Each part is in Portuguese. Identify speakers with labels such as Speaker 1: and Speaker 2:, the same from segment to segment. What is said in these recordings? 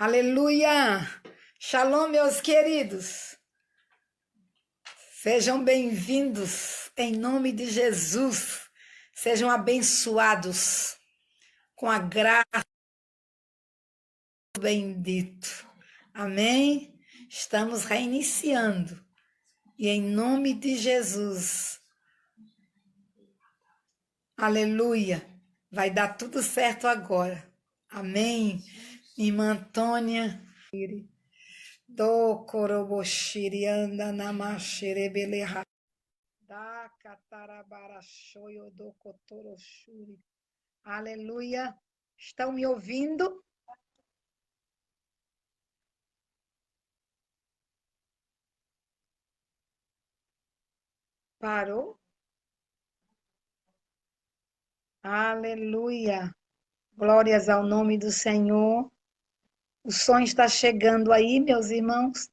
Speaker 1: Aleluia! Shalom, meus queridos. Sejam bem-vindos em nome de Jesus. Sejam abençoados com a graça do bendito. Amém? Estamos reiniciando. E em nome de Jesus. Aleluia! Vai dar tudo certo agora. Amém? Irmã Antônia. Do coroboshiri anda namasherebeleha. Da catarabara shoyo do cotoroshuri. Aleluia. Estão me ouvindo? Parou? Aleluia. Glórias ao nome do Senhor. O som está chegando aí, meus irmãos.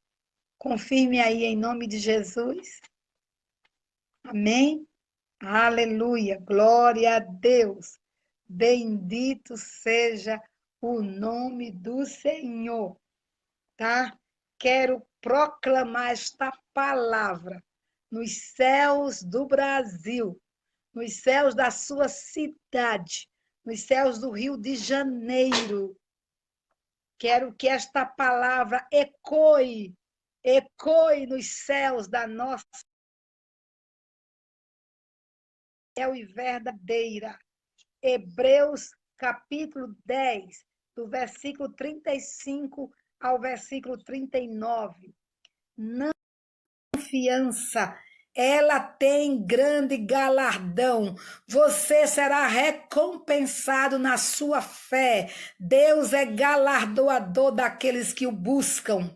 Speaker 1: Confirme aí em nome de Jesus. Amém? Aleluia. Glória a Deus. Bendito seja o nome do Senhor. Tá? Quero proclamar esta palavra nos céus do Brasil, nos céus da sua cidade, nos céus do Rio de Janeiro. Quero que esta palavra ecoe nos céus da nossa fiel e verdadeira. Hebreus capítulo 10, do versículo 35 ao versículo 39. Não confiança, ela tem grande galardão. Você será recompensado na sua fé. Deus é galardoador daqueles que o buscam.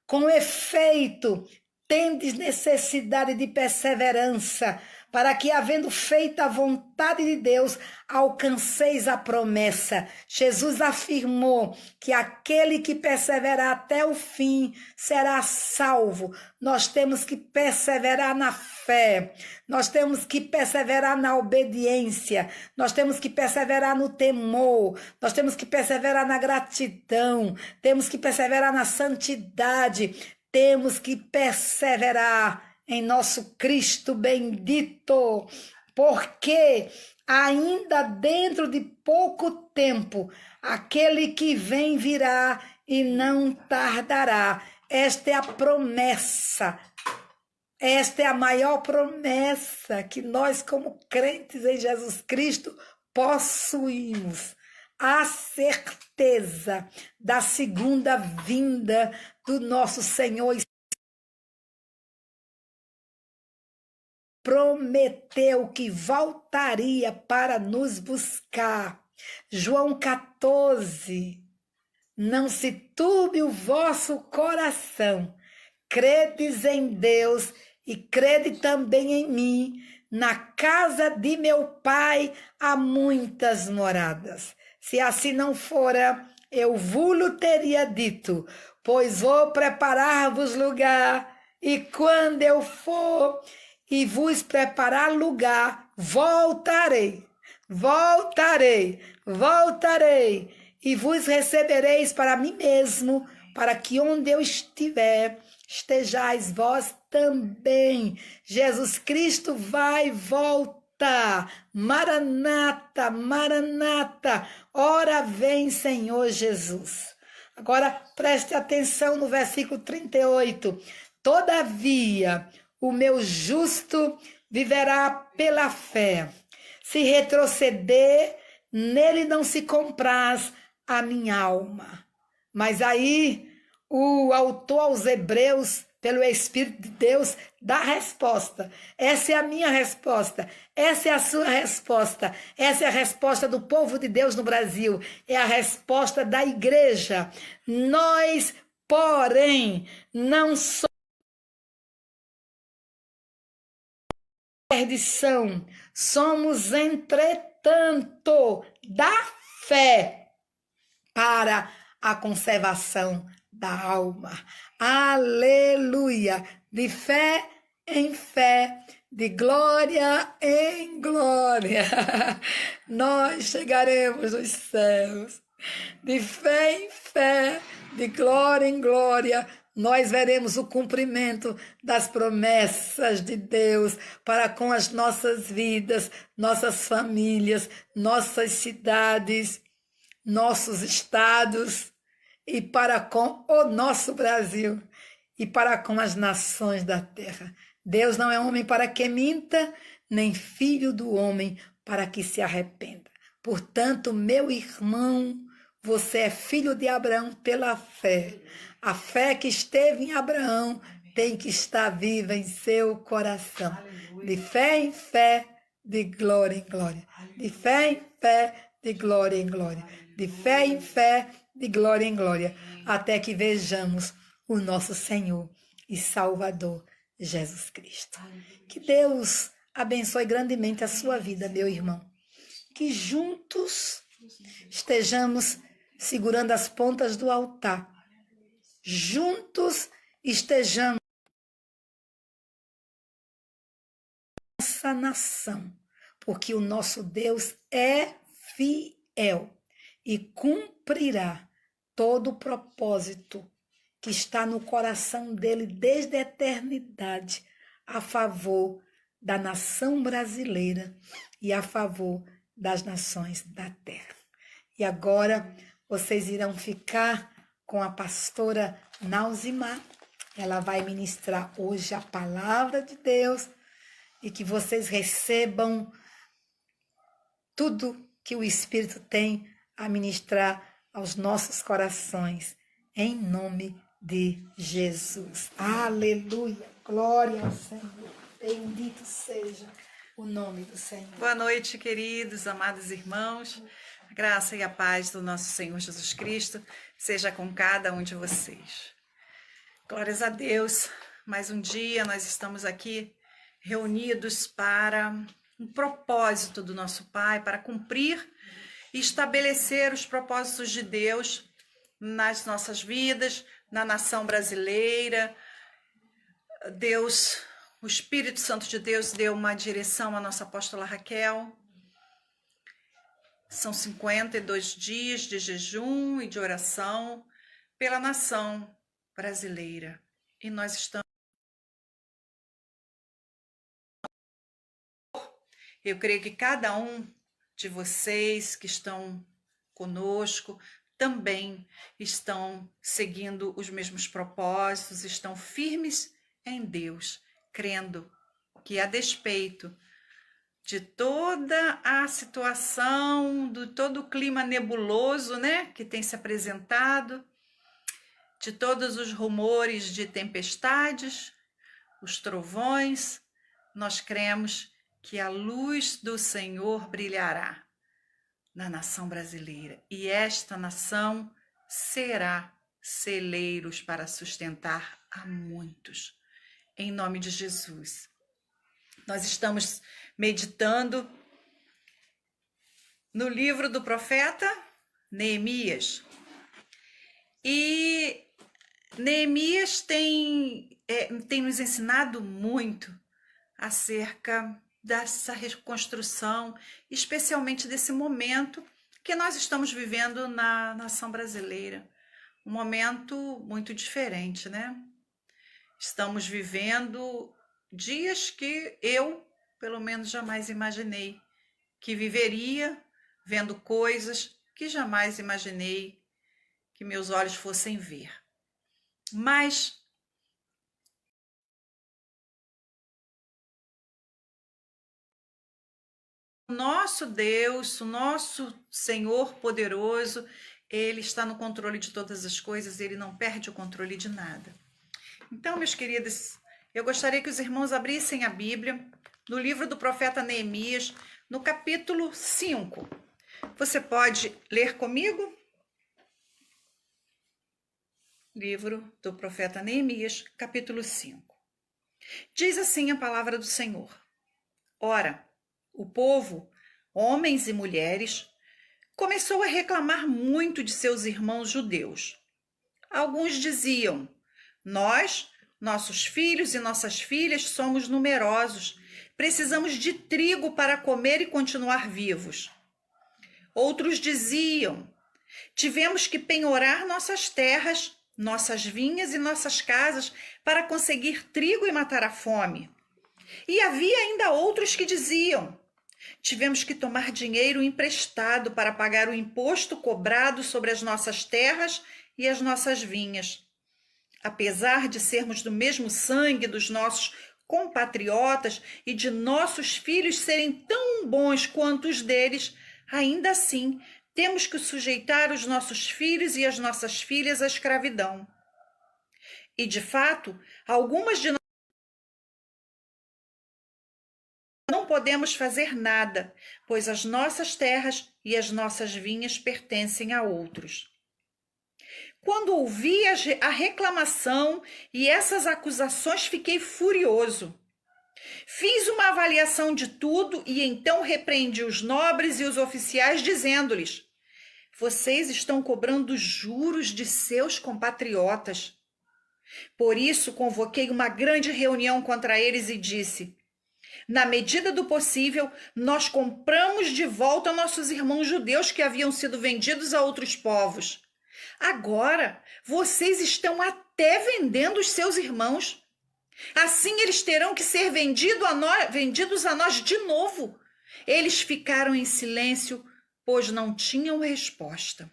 Speaker 1: Com efeito, tendes necessidade de perseverança, para que, havendo feito a vontade de Deus, alcanceis a promessa. Jesus afirmou que aquele que perseverar até o fim será salvo. Nós temos que perseverar na fé, nós temos que perseverar na obediência, nós temos que perseverar no temor, nós temos que perseverar na gratidão, temos que perseverar na santidade, temos que perseverar em nosso Cristo bendito, porque ainda dentro de pouco tempo, aquele que vem virá e não tardará. Esta é a promessa, esta é a maior promessa que nós, como crentes em Jesus Cristo, possuímos. A certeza da segunda vinda do nosso Senhor e prometeu que voltaria para nos buscar. João 14. Não se turbe o vosso coração. Credes em Deus e crede também em mim. Na casa de meu Pai há muitas moradas. Se assim não fora, eu vos teria dito, pois vou preparar-vos lugar, e quando eu for e vos preparar lugar, voltarei, e vos recebereis para mim mesmo, para que onde eu estiver, estejais vós também. Jesus Cristo vai voltar. Maranata, Maranata, ora vem, Senhor Jesus. Agora preste atenção no versículo 38. Todavia, o meu justo viverá pela fé. Se retroceder, nele não se compraz a minha alma. Mas aí o autor aos Hebreus, pelo Espírito de Deus, dá a resposta. Essa é a minha resposta. Essa é a sua resposta. Essa é a resposta do povo de Deus no Brasil. É a resposta da igreja. Nós, porém, não somos perdição, somos, entretanto, da fé para a conservação da alma. Aleluia! De fé em fé, de glória em glória, nós chegaremos nos céus. De fé em fé, de glória em glória, nós veremos o cumprimento das promessas de Deus para com as nossas vidas, nossas famílias, nossas cidades, nossos estados e para com o nosso Brasil e para com as nações da terra. Deus não é homem para que minta, nem filho do homem para que se arrependa. Portanto, meu irmão, você é filho de Abraão pela fé. A fé que esteve em Abraão tem que estar viva em seu coração. De fé em fé, de glória em glória. De fé em fé, de glória em glória. De fé em fé, de glória em glória. Até que vejamos o nosso Senhor e Salvador, Jesus Cristo. Que Deus abençoe grandemente a sua vida, meu irmão. Que juntos estejamos segurando as pontas do altar. Juntos estejamos nossa nação, porque o nosso Deus é fiel e cumprirá todo o propósito que está no coração dele desde a eternidade a favor da nação brasileira e a favor das nações da terra. E agora vocês irão ficar com a pastora Nauzimar. Ela vai ministrar hoje a palavra de Deus e que vocês recebam tudo que o Espírito tem a ministrar aos nossos corações, em nome de Jesus. Aleluia, glória ao Senhor, bendito seja o nome do Senhor.
Speaker 2: Boa noite, queridos, amados irmãos. A graça e a paz do nosso Senhor Jesus Cristo seja com cada um de vocês. Glórias a Deus, mais um dia nós estamos aqui reunidos para um propósito do nosso Pai, para cumprir e estabelecer os propósitos de Deus nas nossas vidas, na nação brasileira. Deus, o Espírito Santo de Deus deu uma direção à nossa apóstola Raquel. São 52 dias de jejum e de oração pela nação brasileira. E nós estamos... Eu creio que cada um de vocês que estão conosco também estão seguindo os mesmos propósitos, estão firmes em Deus, crendo que a despeito de toda a situação, de todo o clima nebuloso, né, que tem se apresentado, de todos os rumores de tempestades, os trovões, nós cremos que a luz do Senhor brilhará na nação brasileira e esta nação será celeiros para sustentar a muitos. Em nome de Jesus. Nós estamos meditando no livro do profeta Neemias. E Neemias tem nos ensinado muito acerca dessa reconstrução, especialmente desse momento que nós estamos vivendo na nação brasileira. Um momento muito diferente, né? Estamos vivendo dias que eu, pelo menos, jamais imaginei que viveria, vendo coisas que jamais imaginei que meus olhos fossem ver. Mas o nosso Deus, o nosso Senhor poderoso, Ele está no controle de todas as coisas, Ele não perde o controle de nada. Então, meus queridos, eu gostaria que os irmãos abrissem a Bíblia no livro do profeta Neemias, no capítulo 5. Você pode ler comigo? Livro do profeta Neemias, capítulo 5. Diz assim a palavra do Senhor. Ora, o povo, homens e mulheres, começou a reclamar muito de seus irmãos judeus. Alguns diziam: nós, nossos filhos e nossas filhas somos numerosos, precisamos de trigo para comer e continuar vivos. Outros diziam: Tivemos que penhorar nossas terras, nossas vinhas e nossas casas para conseguir trigo e matar a fome. E havia ainda outros que diziam: tivemos que tomar dinheiro emprestado para pagar o imposto cobrado sobre as nossas terras e as nossas vinhas. Apesar de sermos do mesmo sangue dos nossos compatriotas e de nossos filhos serem tão bons quanto os deles, ainda assim temos que sujeitar os nossos filhos e as nossas filhas à escravidão. E, de fato, algumas de nós não podemos fazer nada, pois as nossas terras e as nossas vinhas pertencem a outros. Quando ouvi a reclamação e essas acusações, fiquei furioso. Fiz uma avaliação de tudo e então repreendi os nobres e os oficiais, dizendo-lhes: vocês estão cobrando juros de seus compatriotas. Por isso, convoquei uma grande reunião contra eles e disse: na medida do possível, nós compramos de volta nossos irmãos judeus que haviam sido vendidos a outros povos. Agora, vocês estão até vendendo os seus irmãos. Assim, eles terão que ser vendidos a nós de novo. Eles ficaram em silêncio, pois não tinham resposta.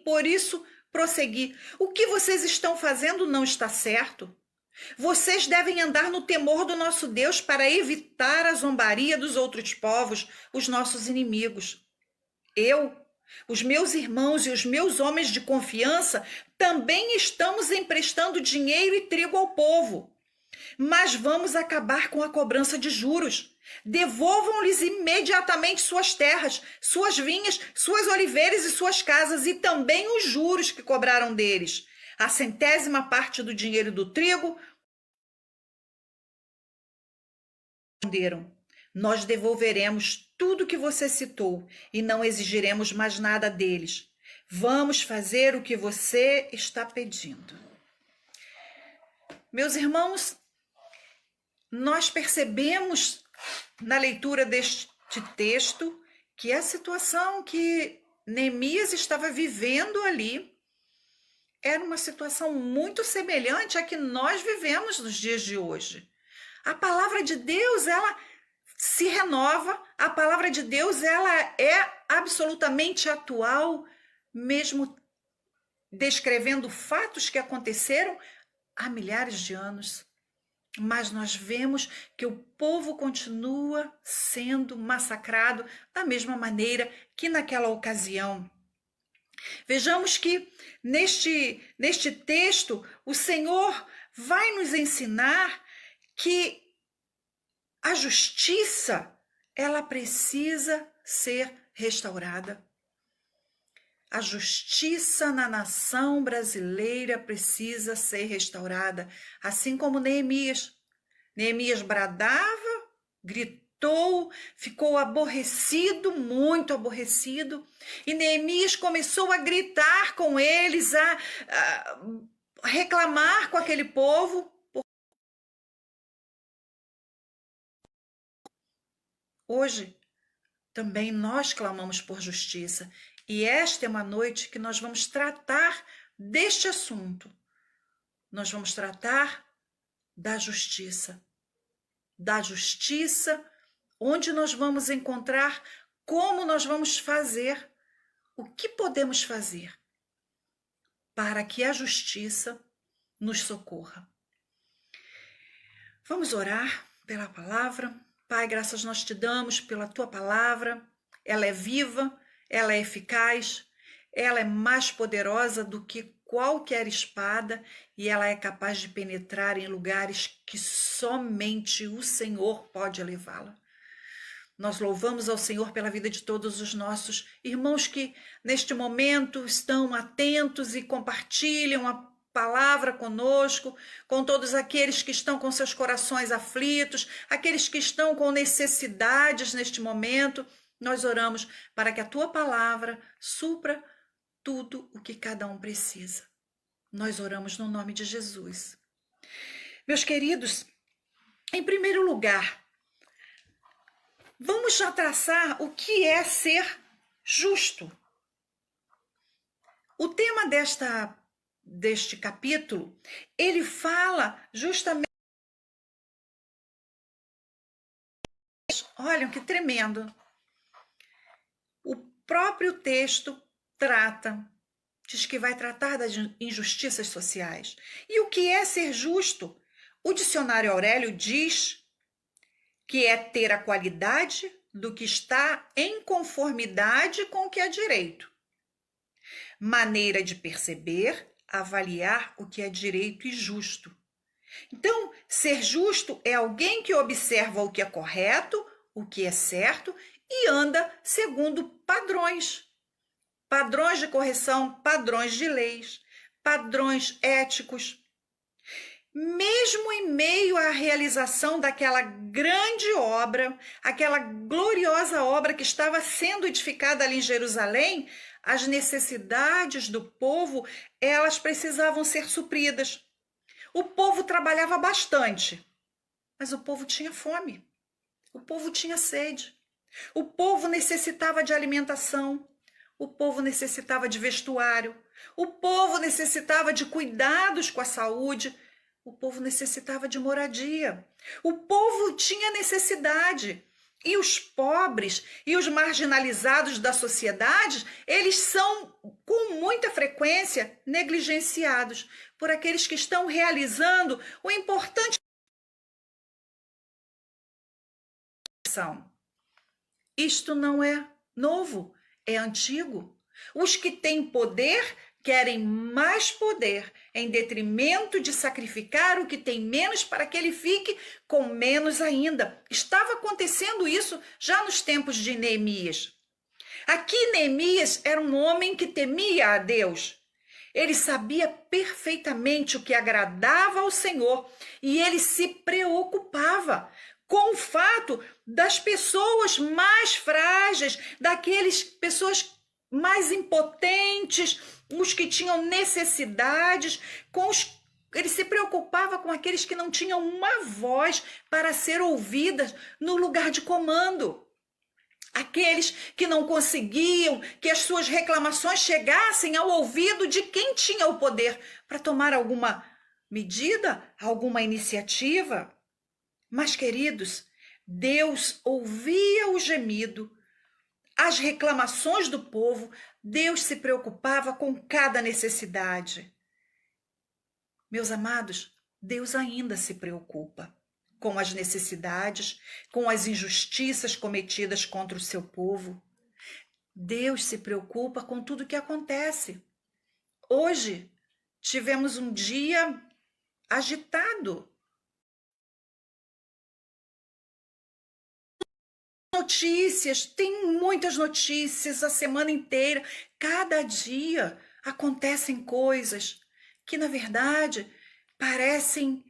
Speaker 2: Por isso, prossegui: o que vocês estão fazendo não está certo. Vocês devem andar no temor do nosso Deus para evitar a zombaria dos outros povos, os nossos inimigos. Eu, os meus irmãos e os meus homens de confiança também estamos emprestando dinheiro e trigo ao povo. Mas vamos acabar com a cobrança de juros. Devolvam-lhes imediatamente suas terras, suas vinhas, suas oliveiras e suas casas, e também os juros que cobraram deles. A 100ª parte do dinheiro do trigo. Responderam: nós devolveremos tudo que você citou e não exigiremos mais nada deles. Vamos fazer o que você está pedindo. Meus irmãos, nós percebemos na leitura deste texto que a situação que Neemias estava vivendo ali era uma situação muito semelhante à que nós vivemos nos dias de hoje. A palavra de Deus, ela se renova, a palavra de Deus, ela é absolutamente atual, mesmo descrevendo fatos que aconteceram há milhares de anos. Mas nós vemos que o povo continua sendo massacrado da mesma maneira que naquela ocasião. Vejamos que neste texto o Senhor vai nos ensinar que a justiça, ela precisa ser restaurada. A justiça na nação brasileira precisa ser restaurada, assim como Neemias. Neemias bradava, gritou, ficou aborrecido, muito aborrecido, e Neemias começou a gritar com eles, a reclamar com aquele povo. Hoje, também nós clamamos por justiça. E esta é uma noite que nós vamos tratar deste assunto. Nós vamos tratar da justiça. Da justiça, onde nós vamos encontrar como nós vamos fazer, o que podemos fazer para que a justiça nos socorra. Vamos orar pela palavra. Pai, graças nós te damos pela tua palavra. Ela é viva, ela é eficaz, ela é mais poderosa do que qualquer espada e ela é capaz de penetrar em lugares que somente o Senhor pode levá-la. Nós louvamos ao Senhor pela vida de todos os nossos irmãos que neste momento estão atentos e compartilham a palavra conosco, com todos aqueles que estão com seus corações aflitos, aqueles que estão com necessidades neste momento. Nós oramos para que a tua palavra supra tudo o que cada um precisa. Nós oramos no nome de Jesus. Meus queridos, em primeiro lugar, vamos já traçar o que é ser justo. o tema deste capítulo, ele fala justamente, olha que tremendo, o próprio texto diz que vai tratar das injustiças sociais. E o que é ser justo? O dicionário Aurélio diz que é ter a qualidade do que está em conformidade com o que é direito. Maneira de perceber, avaliar o que é direito e justo. Então, ser justo é alguém que observa o que é correto, o que é certo e anda segundo padrões. Padrões de correção, padrões de leis, padrões éticos. Mesmo em meio à realização daquela grande obra, aquela gloriosa obra que estava sendo edificada ali em Jerusalém, as necessidades do povo, elas precisavam ser supridas. O povo trabalhava bastante, mas o povo tinha fome, o povo tinha sede, o povo necessitava de alimentação, o povo necessitava de vestuário, o povo necessitava de cuidados com a saúde, o povo necessitava de moradia, o povo tinha necessidade. E os pobres e os marginalizados da sociedade, eles são, com muita frequência, negligenciados por aqueles que estão realizando o importante. Isto não é novo, é antigo. Os que têm poder querem mais poder, em detrimento de sacrificar o que tem menos para que ele fique com menos ainda. Estava acontecendo isso já nos tempos de Neemias. Aqui Neemias era um homem que temia a Deus. Ele sabia perfeitamente o que agradava ao Senhor e ele se preocupava com o fato das pessoas mais frágeis, daquelas pessoas mais impotentes, os que tinham necessidades, ele se preocupava com aqueles que não tinham uma voz para ser ouvidas no lugar de comando. Aqueles que não conseguiam que as suas reclamações chegassem ao ouvido de quem tinha o poder para tomar alguma medida, alguma iniciativa. Mas, queridos, Deus ouvia o gemido, as reclamações do povo, Deus se preocupava com cada necessidade. Meus amados, Deus ainda se preocupa com as necessidades, com as injustiças cometidas contra o seu povo. Deus se preocupa com tudo que acontece. Hoje tivemos um dia agitado. Notícias, tem muitas notícias a semana inteira. Cada dia acontecem coisas que, na verdade, parecem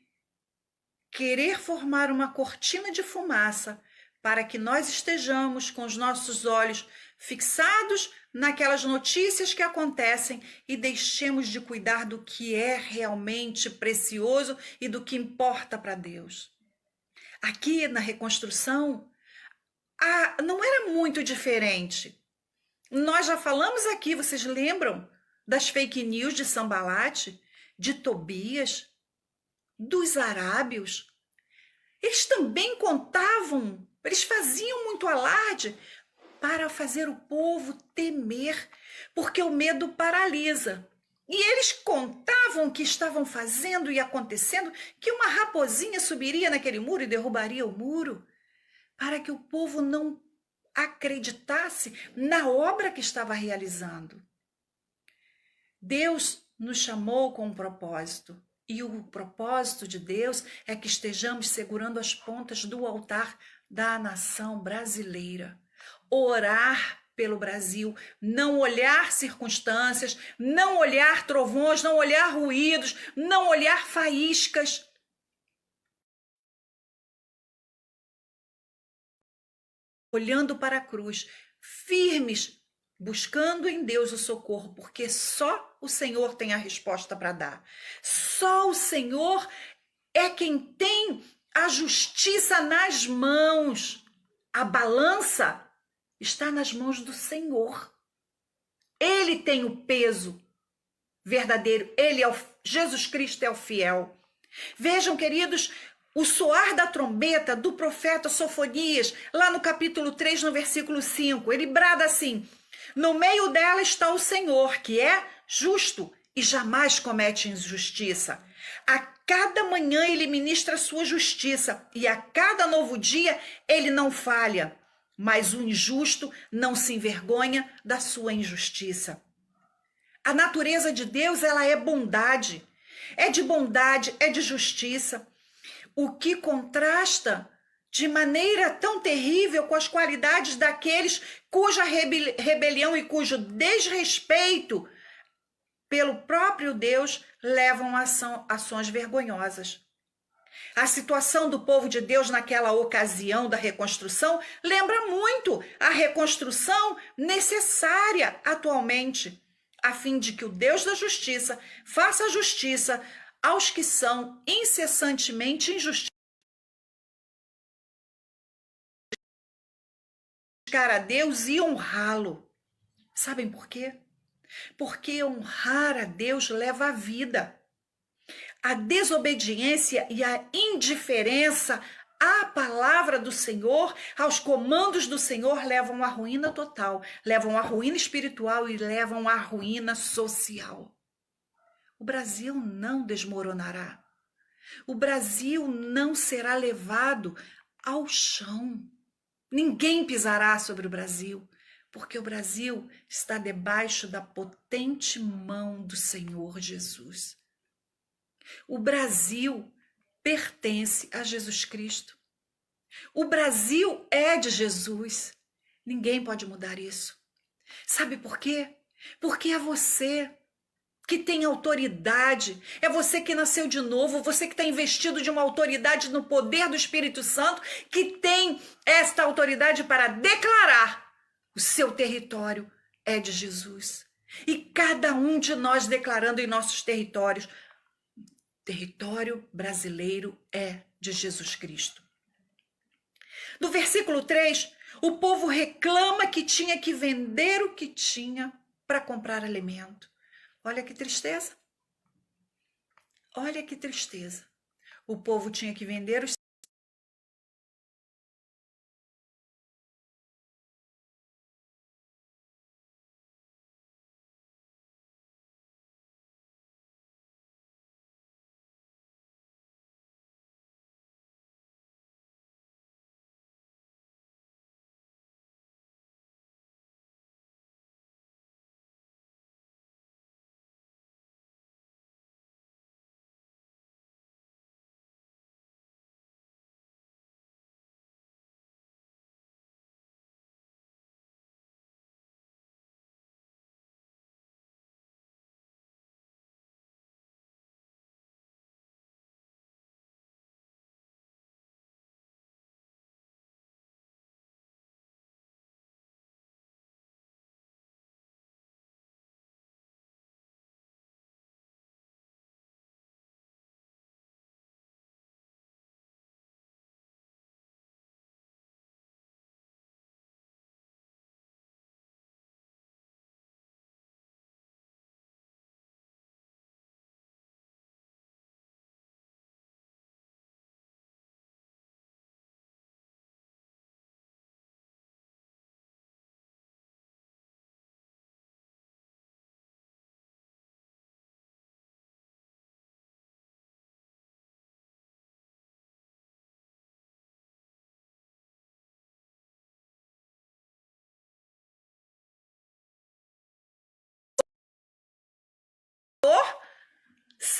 Speaker 2: querer formar uma cortina de fumaça para que nós estejamos com os nossos olhos fixados naquelas notícias que acontecem e deixemos de cuidar do que é realmente precioso e do que importa para Deus. Aqui na reconstrução, não era muito diferente. Nós já falamos aqui, vocês lembram das fake news de Sanbalat, de Tobias, dos arábios? Eles também contavam, eles faziam muito alarde para fazer o povo temer, porque o medo paralisa. E eles contavam o que estavam fazendo e acontecendo, que uma raposinha subiria naquele muro e derrubaria o muro, para que o povo não acreditasse na obra que estava realizando. Deus nos chamou com um propósito, e o propósito de Deus é que estejamos segurando as pontas do altar da nação brasileira. Orar pelo Brasil, não olhar circunstâncias, não olhar trovões, não olhar ruídos, não olhar faíscas. Olhando para a cruz, firmes, buscando em Deus o socorro, porque só o Senhor tem a resposta para dar. Só o Senhor é quem tem a justiça nas mãos. A balança está nas mãos do Senhor. Ele tem o peso verdadeiro. Ele é Jesus Cristo é o fiel. Vejam, queridos, o soar da trombeta do profeta Sofonias, lá no capítulo 3, no versículo 5, ele brada assim: no meio dela está o Senhor, que é justo e jamais comete injustiça. A cada manhã ele ministra a sua justiça e a cada novo dia ele não falha. Mas o injusto não se envergonha da sua injustiça. A natureza de Deus, ela é bondade, é de justiça. O que contrasta de maneira tão terrível com as qualidades daqueles cuja rebelião e cujo desrespeito pelo próprio Deus levam a ações vergonhosas. A situação do povo de Deus naquela ocasião da reconstrução lembra muito a reconstrução necessária atualmente, a fim de que o Deus da justiça faça justiça aos que são incessantemente injustiçados. A Deus e honrá-lo. Sabem por quê? Porque honrar a Deus leva à vida. A desobediência e a indiferença à palavra do Senhor, aos comandos do Senhor, levam à ruína total, levam à ruína espiritual e levam à ruína social. O Brasil não desmoronará. O Brasil não será levado ao chão. Ninguém pisará sobre o Brasil, porque o Brasil está debaixo da potente mão do Senhor Jesus. O Brasil pertence a Jesus Cristo. O Brasil é de Jesus. Ninguém pode mudar isso. Sabe por quê? Porque é você que tem autoridade, é você que nasceu de novo, você que está investido de uma autoridade no poder do Espírito Santo, que tem esta autoridade para declarar: o seu território é de Jesus. E cada um de nós declarando em nossos territórios: território brasileiro é de Jesus Cristo. No versículo 3, o povo reclama que tinha que vender o que tinha para comprar alimento. Olha que tristeza. Olha que tristeza. O povo tinha que vender os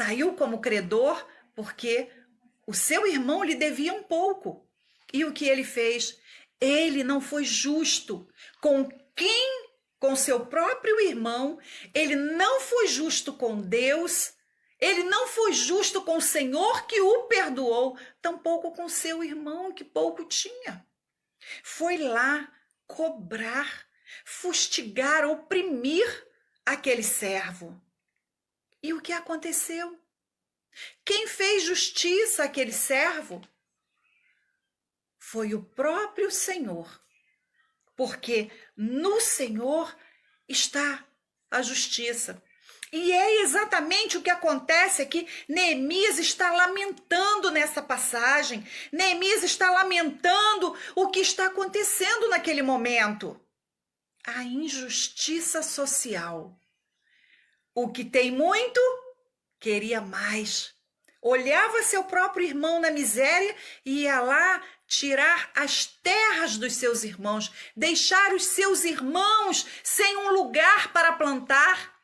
Speaker 2: saiu como credor porque o seu irmão lhe devia um pouco. E o que ele fez? Ele não foi justo com quem? Com seu próprio irmão. Ele não foi justo com Deus. Ele não foi justo com o Senhor que o perdoou, tampouco com seu irmão que pouco tinha. Foi lá cobrar, fustigar, oprimir aquele servo. E o que aconteceu? Quem fez justiça àquele servo? Foi o próprio Senhor. Porque no Senhor está a justiça. E é exatamente o que acontece aqui. Neemias está lamentando nessa passagem. Neemias está lamentando o que está acontecendo naquele momento. A injustiça social. O que tem muito, queria mais. Olhava seu próprio irmão na miséria e ia lá tirar as terras dos seus irmãos, deixar os seus irmãos sem um lugar para plantar.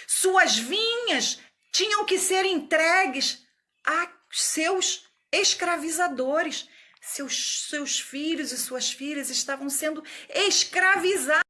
Speaker 2: Suas vinhas tinham que ser entregues a seus escravizadores. Seus filhos e suas filhas estavam sendo escravizados.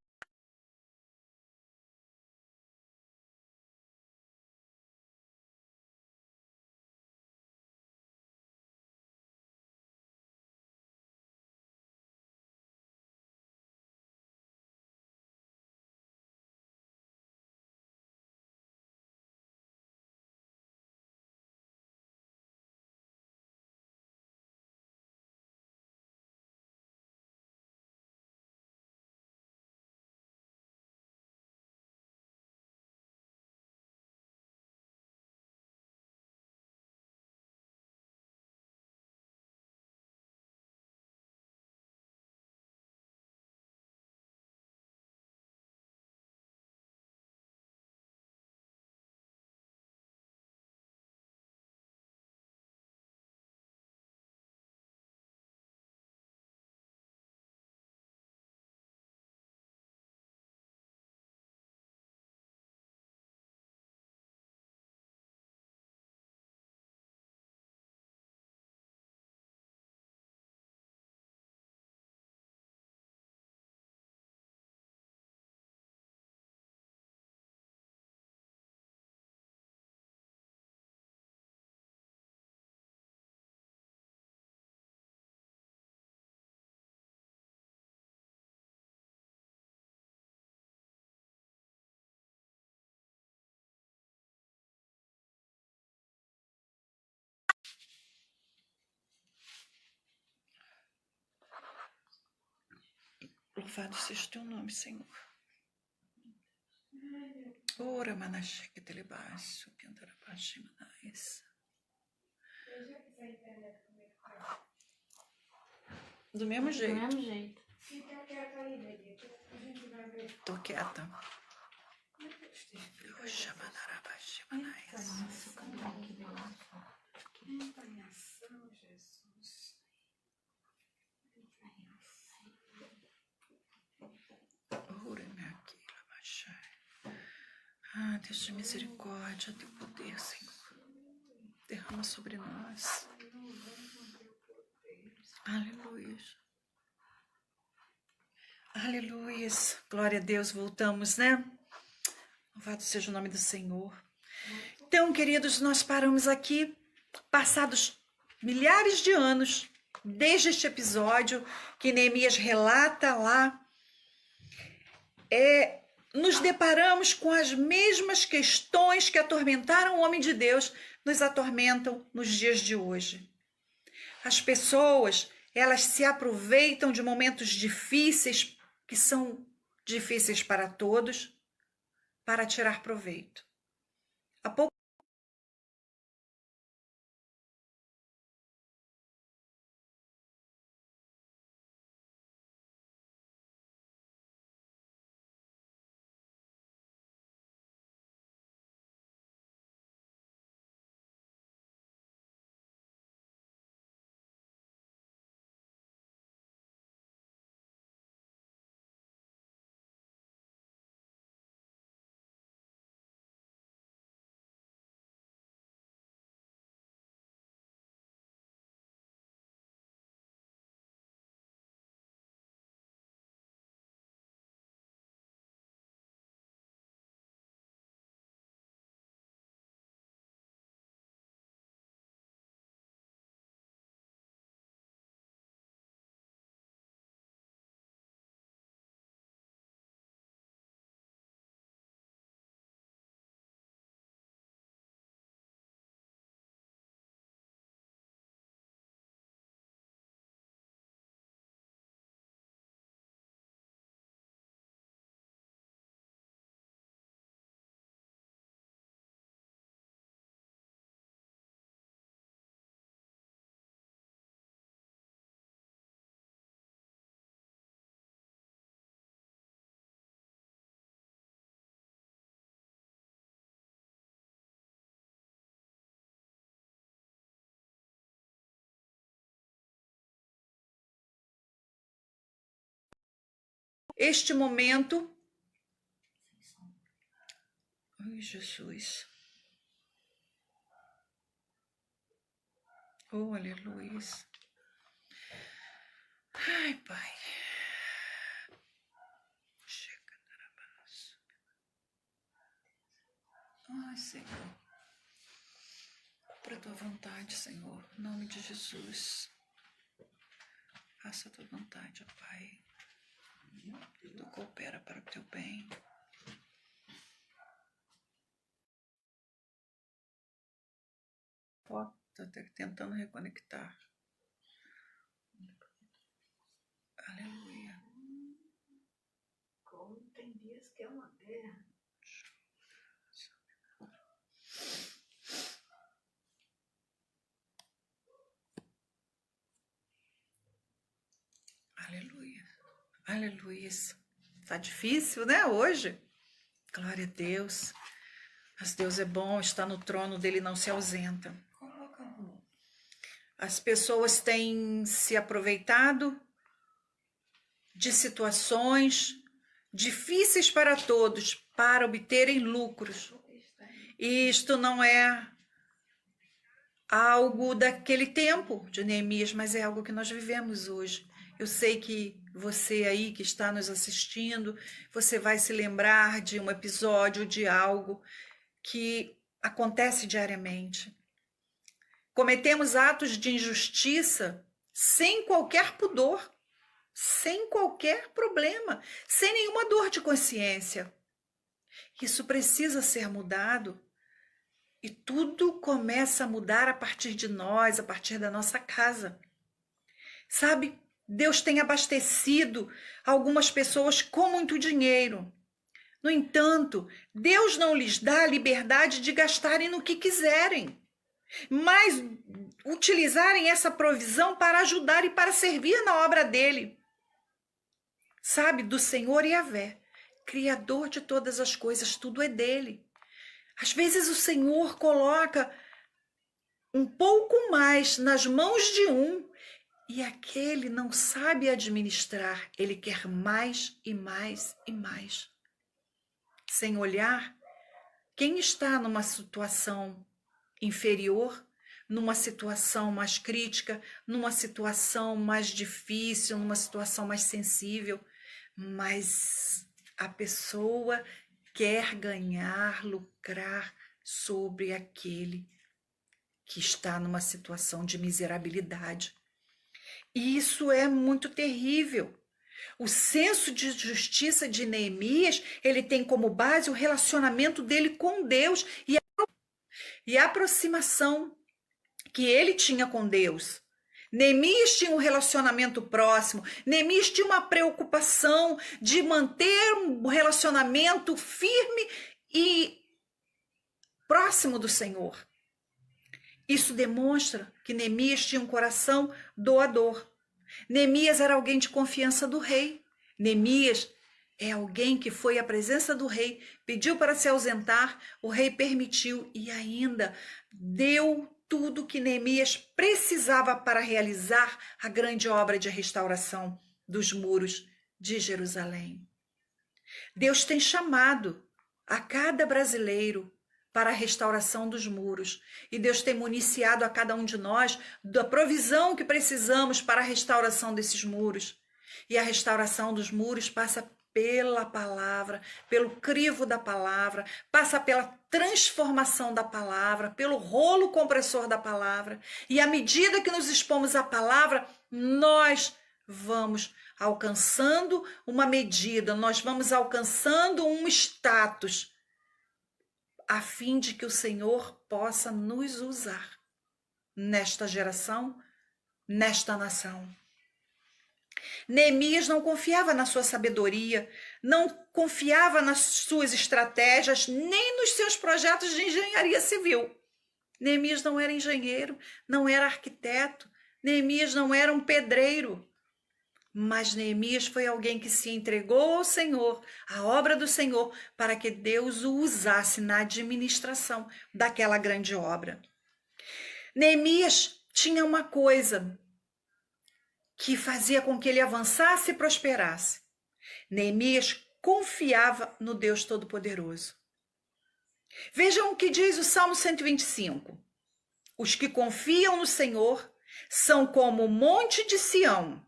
Speaker 2: Louvado seja o teu nome, Senhor. Ora, manacheque telebaixo, cantarabaixo, manais. Do mesmo jeito.
Speaker 3: Do mesmo jeito.
Speaker 1: Fica quieta aí, Lili. A gente vai ver.
Speaker 2: Tô quieta. Xamanarabaixo, manais.
Speaker 3: Nossa, cadê aqui do lado?
Speaker 1: Entra em ação, Jesus.
Speaker 2: Ora, minha aqui, ah, Deus de misericórdia, teu poder, Senhor. Derrama sobre nós. Aleluia. Aleluia. Glória a Deus, voltamos, né? Louvado seja o nome do Senhor. Então, queridos, nós paramos aqui, passados milhares de anos, desde este episódio que Neemias relata lá, nos deparamos com as mesmas questões que atormentaram o homem de Deus, nos atormentam nos dias de hoje. As pessoas, elas se aproveitam de momentos difíceis, que são difíceis para todos, para tirar proveito. Há pouco este momento. Ai, Jesus. Oh, aleluia. Ai, Pai. Chega. Ai, Senhor. Para a tua vontade, Senhor. Em nome de Jesus. Faça a tua vontade, ó Pai. Tudo coopera para o teu bem. Ó, tô tentando reconectar. Aleluia.
Speaker 3: Como tem dias que é uma guerra.
Speaker 2: Aleluia. Aleluia. Tá difícil, né, hoje? Glória a Deus. Mas Deus é bom, está no trono dele, não se ausenta.
Speaker 3: Coloca no...
Speaker 2: As pessoas têm se aproveitado de situações difíceis para todos para obterem lucros. E isto não é algo daquele tempo de Neemias, mas é algo que nós vivemos hoje. Eu sei que você aí que está nos assistindo, você vai se lembrar de um episódio, de algo que acontece diariamente. Cometemos atos de injustiça sem qualquer pudor, sem qualquer problema, sem nenhuma dor de consciência. Isso precisa ser mudado. E tudo começa a mudar a partir de nós, a partir da nossa casa. Sabe, Deus tem abastecido algumas pessoas com muito dinheiro. No entanto, Deus não lhes dá a liberdade de gastarem no que quiserem, mas utilizarem essa provisão para ajudar e para servir na obra dele. Sabe, do Senhor Yahvé, Criador de todas as coisas, tudo é dele. Às vezes o Senhor coloca um pouco mais nas mãos de um e aquele não sabe administrar, ele quer mais e mais e mais. Sem olhar quem está numa situação inferior, numa situação mais crítica, numa situação mais difícil, numa situação mais sensível, mas a pessoa quer ganhar, lucrar sobre aquele que está numa situação de miserabilidade. E isso é muito terrível. O senso de justiça de Neemias, ele tem como base o relacionamento dele com Deus e a aproximação que ele tinha com Deus. Neemias tinha um relacionamento próximo, Neemias tinha uma preocupação de manter um relacionamento firme e próximo do Senhor. Isso demonstra que Neemias tinha um coração doador. Neemias era alguém de confiança do rei. Neemias é alguém que foi à presença do rei, pediu para se ausentar, o rei permitiu e ainda deu tudo que Neemias precisava para realizar a grande obra de restauração dos muros de Jerusalém. Deus tem chamado a cada brasileiro para a restauração dos muros. E Deus tem municiado a cada um de nós da provisão que precisamos para a restauração desses muros. E a restauração dos muros passa pela palavra, pelo crivo da palavra, passa pela transformação da palavra, pelo rolo compressor da palavra. E à medida que nos expomos à palavra, nós vamos alcançando uma medida, nós vamos alcançando um status, a fim de que o Senhor possa nos usar nesta geração, nesta nação. Neemias não confiava na sua sabedoria, não confiava nas suas estratégias, nem nos seus projetos de engenharia civil. Neemias não era engenheiro, não era arquiteto, Neemias não era um pedreiro. Mas Neemias foi alguém que se entregou ao Senhor, à obra do Senhor, para que Deus o usasse na administração daquela grande obra. Neemias tinha uma coisa que fazia com que ele avançasse e prosperasse. Neemias confiava no Deus Todo-Poderoso. Vejam o que diz o Salmo 125. Os que confiam no Senhor são como o Monte Sião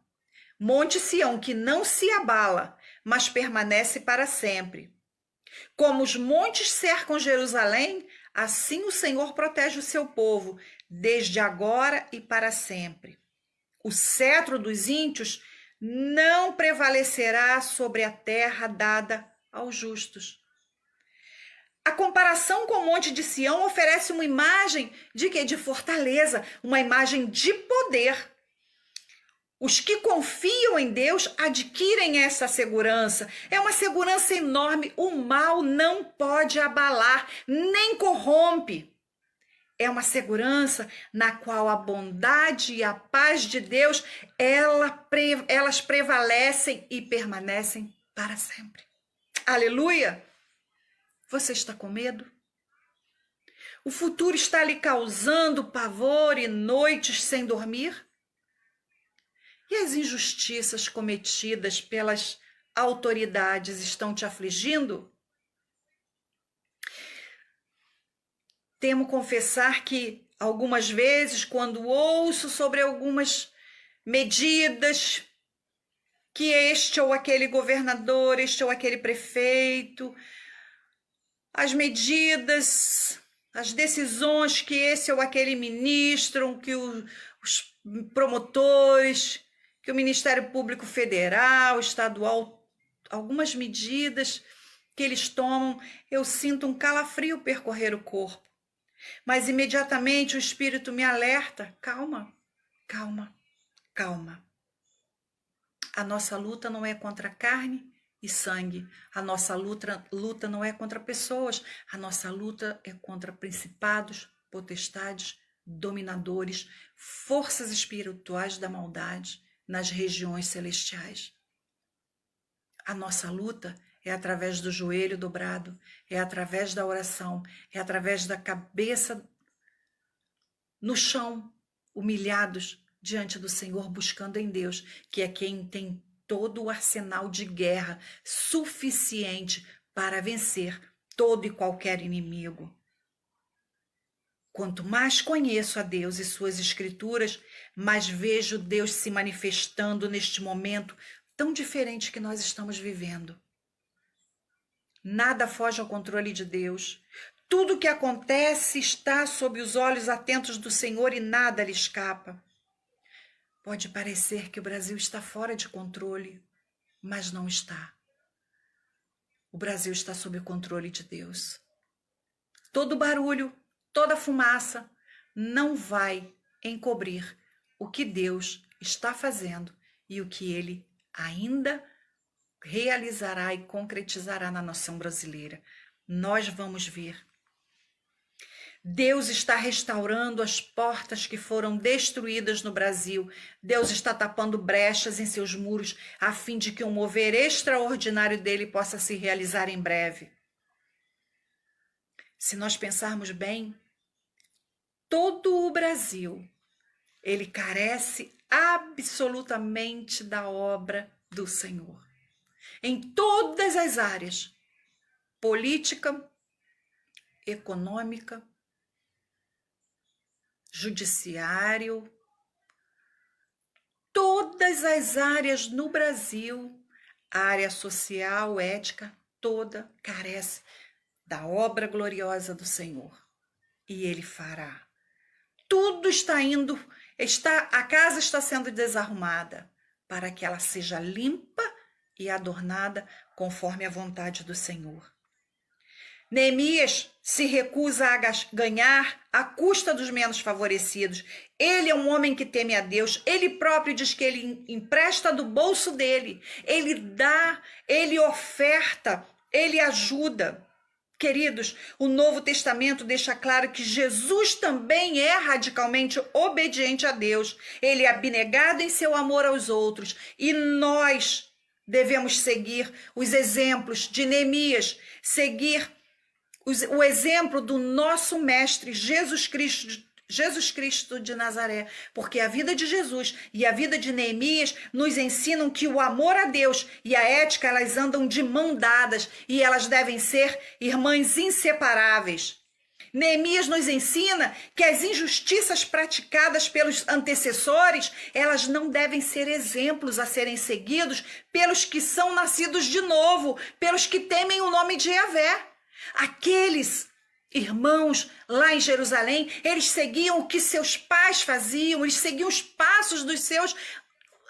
Speaker 2: que não se abala, mas permanece para sempre. Como os montes cercam Jerusalém, assim o Senhor protege o seu povo, desde agora e para sempre. O cetro dos ímpios não prevalecerá sobre a terra dada aos justos. A comparação com o Monte de Sião oferece uma imagem de quê? De fortaleza, uma imagem de poder. Os que confiam em Deus adquirem essa segurança. É uma segurança enorme. O mal não pode abalar, nem corrompe. É uma segurança na qual a bondade e a paz de Deus, elas prevalecem e permanecem para sempre. Aleluia! Você está com medo? O futuro está lhe causando pavor e noites sem dormir? E as injustiças cometidas pelas autoridades estão te afligindo? Temo confessar que algumas vezes, quando ouço sobre algumas medidas que este ou aquele governador, este ou aquele prefeito, as medidas, as decisões que esse ou aquele ministro, que os promotores, que o Ministério Público Federal, Estadual, algumas medidas que eles tomam, eu sinto um calafrio percorrer o corpo. Mas imediatamente o Espírito me alerta, calma, calma, calma. A nossa luta não é contra carne e sangue. A nossa luta não é contra pessoas. A nossa luta é contra principados, potestades, dominadores, forças espirituais da maldade nas regiões celestiais. A nossa luta é através do joelho dobrado, é através da oração, é através da cabeça no chão, humilhados diante do Senhor, buscando em Deus, que é quem tem todo o arsenal de guerra suficiente para vencer todo e qualquer inimigo. Quanto mais conheço a Deus e suas escrituras, mais vejo Deus se manifestando neste momento tão diferente que nós estamos vivendo. Nada foge ao controle de Deus. Tudo o que acontece está sob os olhos atentos do Senhor e nada lhe escapa. Pode parecer que o Brasil está fora de controle, mas não está. O Brasil está sob o controle de Deus. Todo barulho, toda fumaça não vai encobrir o que Deus está fazendo e o que Ele ainda realizará e concretizará na nação brasileira. Nós vamos ver. Deus está restaurando as portas que foram destruídas no Brasil. Deus está tapando brechas em seus muros, a fim de que um mover extraordinário dele possa se realizar em breve. Se nós pensarmos bem, todo o Brasil, ele carece absolutamente da obra do Senhor. Em todas as áreas, política, econômica, judiciário, todas as áreas no Brasil, área social, ética, toda carece da obra gloriosa do Senhor. E Ele fará. Tudo está indo, a casa está sendo desarrumada para que ela seja limpa e adornada conforme a vontade do Senhor. Neemias se recusa a ganhar à custa dos menos favorecidos. Ele é um homem que teme a Deus. Ele próprio diz que ele empresta do bolso dele. Ele dá, ele oferta, ele ajuda. Queridos, o Novo Testamento deixa claro que Jesus também é radicalmente obediente a Deus. Ele é abnegado em seu amor aos outros. E nós devemos seguir os exemplos de Neemias, seguir o exemplo do nosso mestre Jesus Cristo Jesus Cristo de Nazaré, porque a vida de Jesus e a vida de Neemias nos ensinam que o amor a Deus e a ética, elas andam de mão dadas e elas devem ser irmãs inseparáveis. Neemias nos ensina que as injustiças praticadas pelos antecessores, elas não devem ser exemplos a serem seguidos pelos que são nascidos de novo, pelos que temem o nome de Yahvé. Aqueles irmãos lá em Jerusalém, eles seguiam o que seus pais faziam, eles seguiam os passos dos seus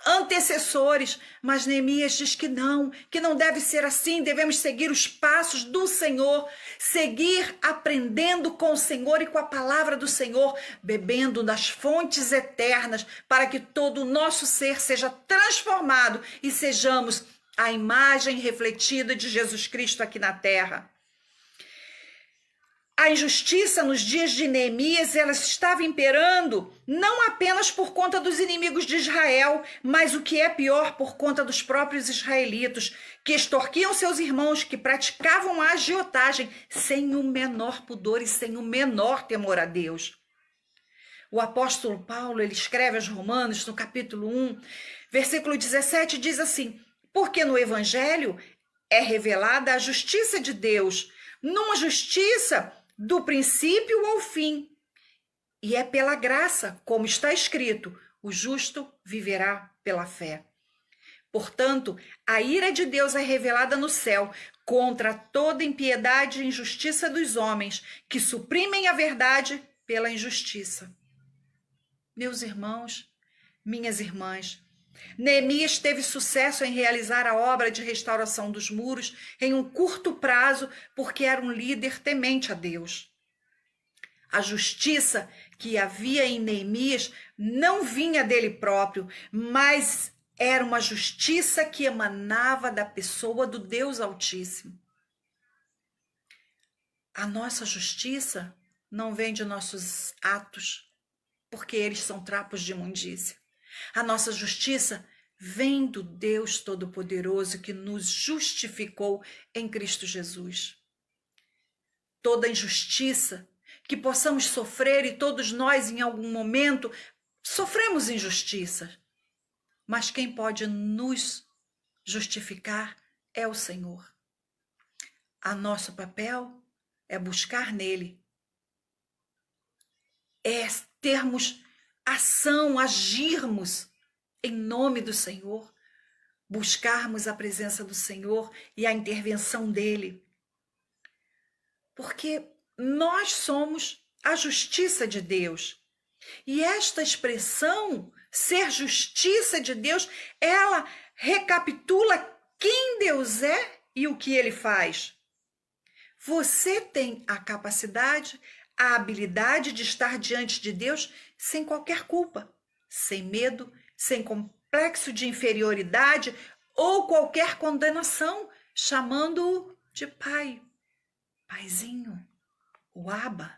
Speaker 2: antecessores, mas Neemias diz que não deve ser assim, devemos seguir os passos do Senhor, seguir aprendendo com o Senhor e com a palavra do Senhor, bebendo das fontes eternas, para que todo o nosso ser seja transformado e sejamos a imagem refletida de Jesus Cristo aqui na terra. A injustiça nos dias de Neemias, ela estava imperando não apenas por conta dos inimigos de Israel, mas o que é pior, por conta dos próprios israelitas, que extorquiam seus irmãos, que praticavam a agiotagem sem o menor pudor e sem o menor temor a Deus. O apóstolo Paulo, ele escreve aos Romanos, no capítulo 1, versículo 17, diz assim: porque no evangelho é revelada a justiça de Deus, numa justiça do princípio ao fim. E é pela graça, como está escrito, o justo viverá pela fé. Portanto, a ira de Deus é revelada no céu contra toda impiedade e injustiça dos homens, que suprimem a verdade pela injustiça. Meus irmãos, minhas irmãs, Neemias teve sucesso em realizar a obra de restauração dos muros em um curto prazo, porque era um líder temente a Deus. A justiça que havia em Neemias não vinha dele próprio, mas era uma justiça que emanava da pessoa do Deus Altíssimo. A nossa justiça não vem de nossos atos, porque eles são trapos de imundícia. A nossa justiça vem do Deus Todo-Poderoso que nos justificou em Cristo Jesus. Toda injustiça que possamos sofrer, e todos nós em algum momento sofremos injustiça, mas quem pode nos justificar é o Senhor. A nosso papel é buscar nele, é termos ação, agirmos em nome do Senhor, buscarmos a presença do Senhor e a intervenção dele. Porque nós somos a justiça de Deus. E esta expressão, ser justiça de Deus, ela recapitula quem Deus é e o que ele faz. Você tem a capacidade, a habilidade de estar diante de Deus sem qualquer culpa, sem medo, sem complexo de inferioridade ou qualquer condenação, chamando-o de pai, paizinho, o Abba.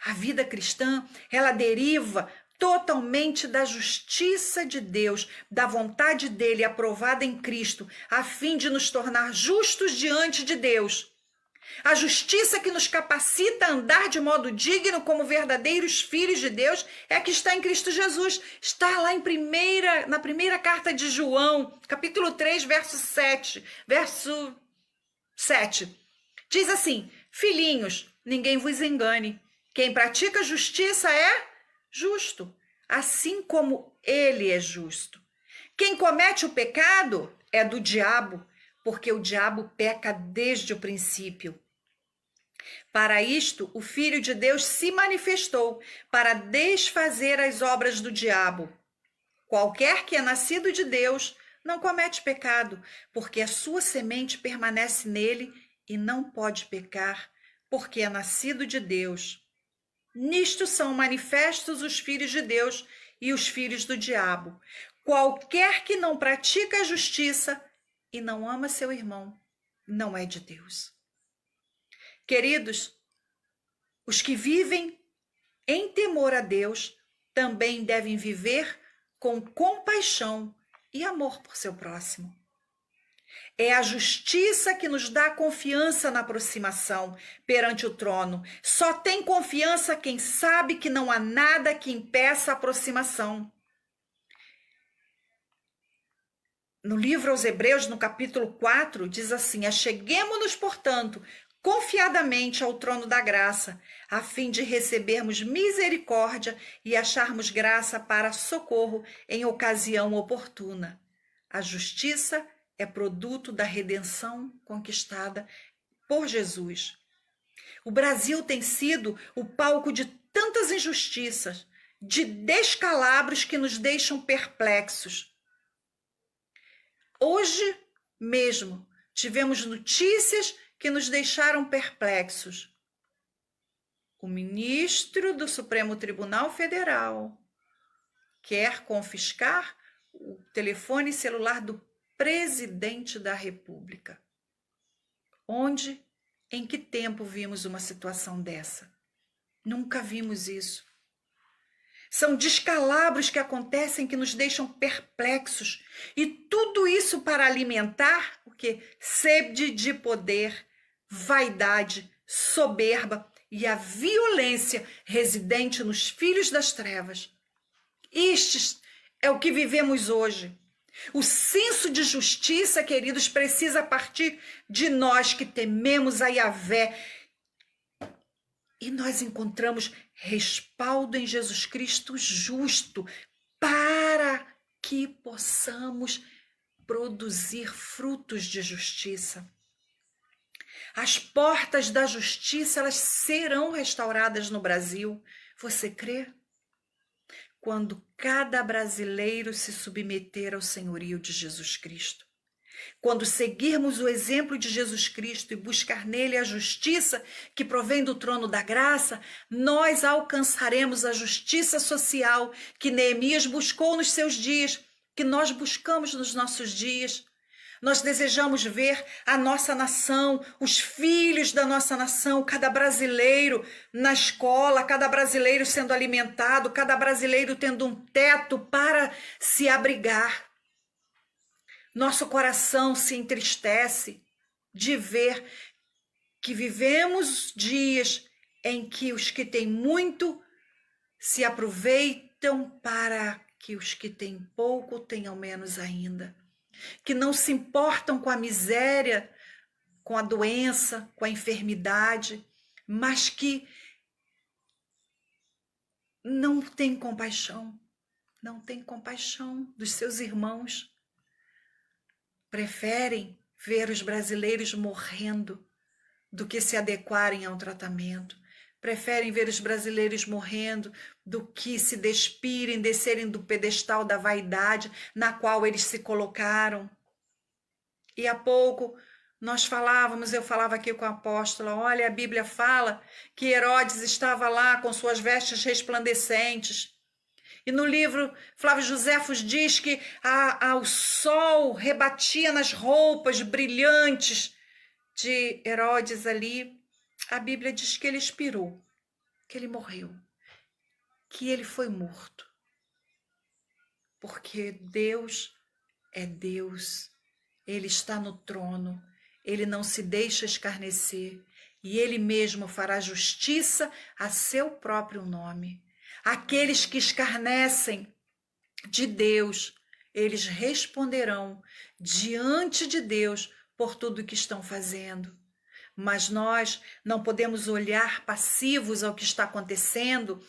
Speaker 2: A vida cristã, ela deriva totalmente da justiça de Deus, da vontade dele aprovada em Cristo, a fim de nos tornar justos diante de Deus. A justiça que nos capacita a andar de modo digno como verdadeiros filhos de Deus é a que está em Cristo Jesus. Está lá na primeira carta de João, capítulo 3, verso 7. Diz assim: filhinhos, ninguém vos engane. Quem pratica justiça é justo, assim como ele é justo. Quem comete o pecado é do diabo, porque o diabo peca desde o princípio. Para isto, o Filho de Deus se manifestou, para desfazer as obras do diabo. Qualquer que é nascido de Deus não comete pecado, porque a sua semente permanece nele e não pode pecar, porque é nascido de Deus. Nisto são manifestos os filhos de Deus e os filhos do diabo. Qualquer que não pratica a justiça e não ama seu irmão, não é de Deus. Queridos, os que vivem em temor a Deus também devem viver com compaixão e amor por seu próximo. É a justiça que nos dá confiança na aproximação perante o trono. Só tem confiança quem sabe que não há nada que impeça a aproximação. No livro aos Hebreus, no capítulo 4, diz assim: acheguemo-nos, portanto, confiadamente ao trono da graça, a fim de recebermos misericórdia e acharmos graça para socorro em ocasião oportuna. A justiça é produto da redenção conquistada por Jesus. O Brasil tem sido o palco de tantas injustiças, de descalabros que nos deixam perplexos. Hoje mesmo tivemos notícias que nos deixaram perplexos. O ministro do Supremo Tribunal Federal quer confiscar o telefone celular do presidente da República. Onde, em que tempo vimos uma situação dessa? Nunca vimos isso. São descalabros que acontecem que nos deixam perplexos. E tudo isso para alimentar o quê? Sede de poder, vaidade, soberba e a violência residente nos filhos das trevas. Estes é o que vivemos hoje. O senso de justiça, queridos, precisa partir de nós que tememos a Yahvé. E nós encontramos respaldo em Jesus Cristo justo para que possamos produzir frutos de justiça. As portas da justiça, elas serão restauradas no Brasil. Você crê? Quando cada brasileiro se submeter ao senhorio de Jesus Cristo. Quando seguirmos o exemplo de Jesus Cristo e buscar nele a justiça que provém do trono da graça, nós alcançaremos a justiça social que Neemias buscou nos seus dias, que nós buscamos nos nossos dias. Nós desejamos ver a nossa nação, os filhos da nossa nação, cada brasileiro na escola, cada brasileiro sendo alimentado, cada brasileiro tendo um teto para se abrigar. Nosso coração se entristece de ver que vivemos dias em que os que têm muito se aproveitam para que os que têm pouco tenham menos ainda. Que não se importam com a miséria, com a doença, com a enfermidade, mas que não têm compaixão, não têm compaixão dos seus irmãos. Preferem ver os brasileiros morrendo do que se adequarem ao tratamento. Preferem ver os brasileiros morrendo do que se despirem, descerem do pedestal da vaidade na qual eles se colocaram. E há pouco eu falava aqui com a apóstola, olha, a Bíblia fala que Herodes estava lá com suas vestes resplandecentes. E no livro, Flávio Joséfos diz que o sol rebatia nas roupas brilhantes de Herodes ali. A Bíblia diz que ele expirou, que ele morreu, que ele foi morto. Porque Deus é Deus, Ele está no trono, Ele não se deixa escarnecer e Ele mesmo fará justiça a seu próprio nome. Aqueles que escarnecem de Deus, eles responderão diante de Deus por tudo que estão fazendo. Mas nós não podemos olhar passivos ao que está acontecendo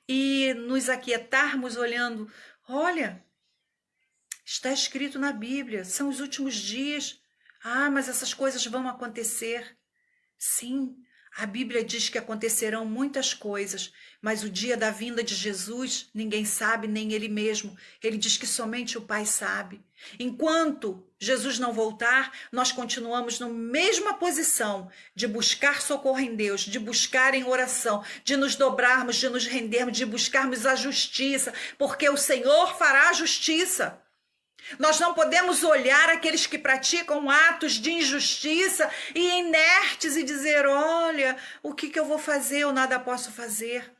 Speaker 2: e nos aquietarmos olhando, olha, está escrito na Bíblia, são os últimos dias. Mas essas coisas vão acontecer. Sim, a Bíblia diz que acontecerão muitas coisas, mas o dia da vinda de Jesus ninguém sabe, nem Ele mesmo. Ele diz que somente o Pai sabe. Enquanto Jesus não voltar, nós continuamos na mesma posição de buscar socorro em Deus, de buscar em oração, de nos dobrarmos, de nos rendermos, de buscarmos a justiça, porque o Senhor fará a justiça. Nós não podemos olhar aqueles que praticam atos de injustiça e inertes e dizer, olha, o que eu vou fazer? Eu nada posso fazer.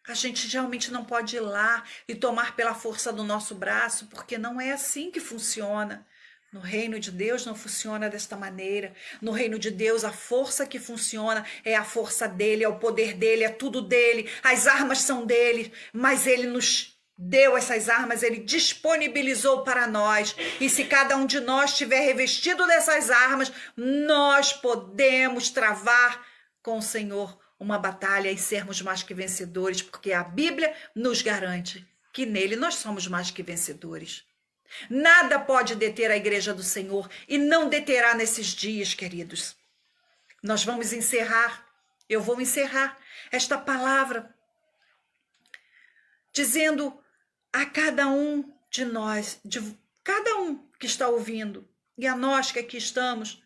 Speaker 2: A gente realmente não pode ir lá e tomar pela força do nosso braço, porque não é assim que funciona. No reino de Deus não funciona desta maneira. No reino de Deus, a força que funciona é a força dele, é o poder dele, é tudo dele. As armas são dele, mas ele nos deu essas armas, ele disponibilizou para nós. E se cada um de nós estiver revestido dessas armas, nós podemos travar com o Senhor uma batalha e sermos mais que vencedores, porque a Bíblia nos garante que nele nós somos mais que vencedores. Nada pode deter a igreja do Senhor e não deterá nesses dias, queridos. Nós vamos encerrar, eu vou encerrar esta palavra dizendo a cada um de nós, de cada um que está ouvindo e a nós que aqui estamos,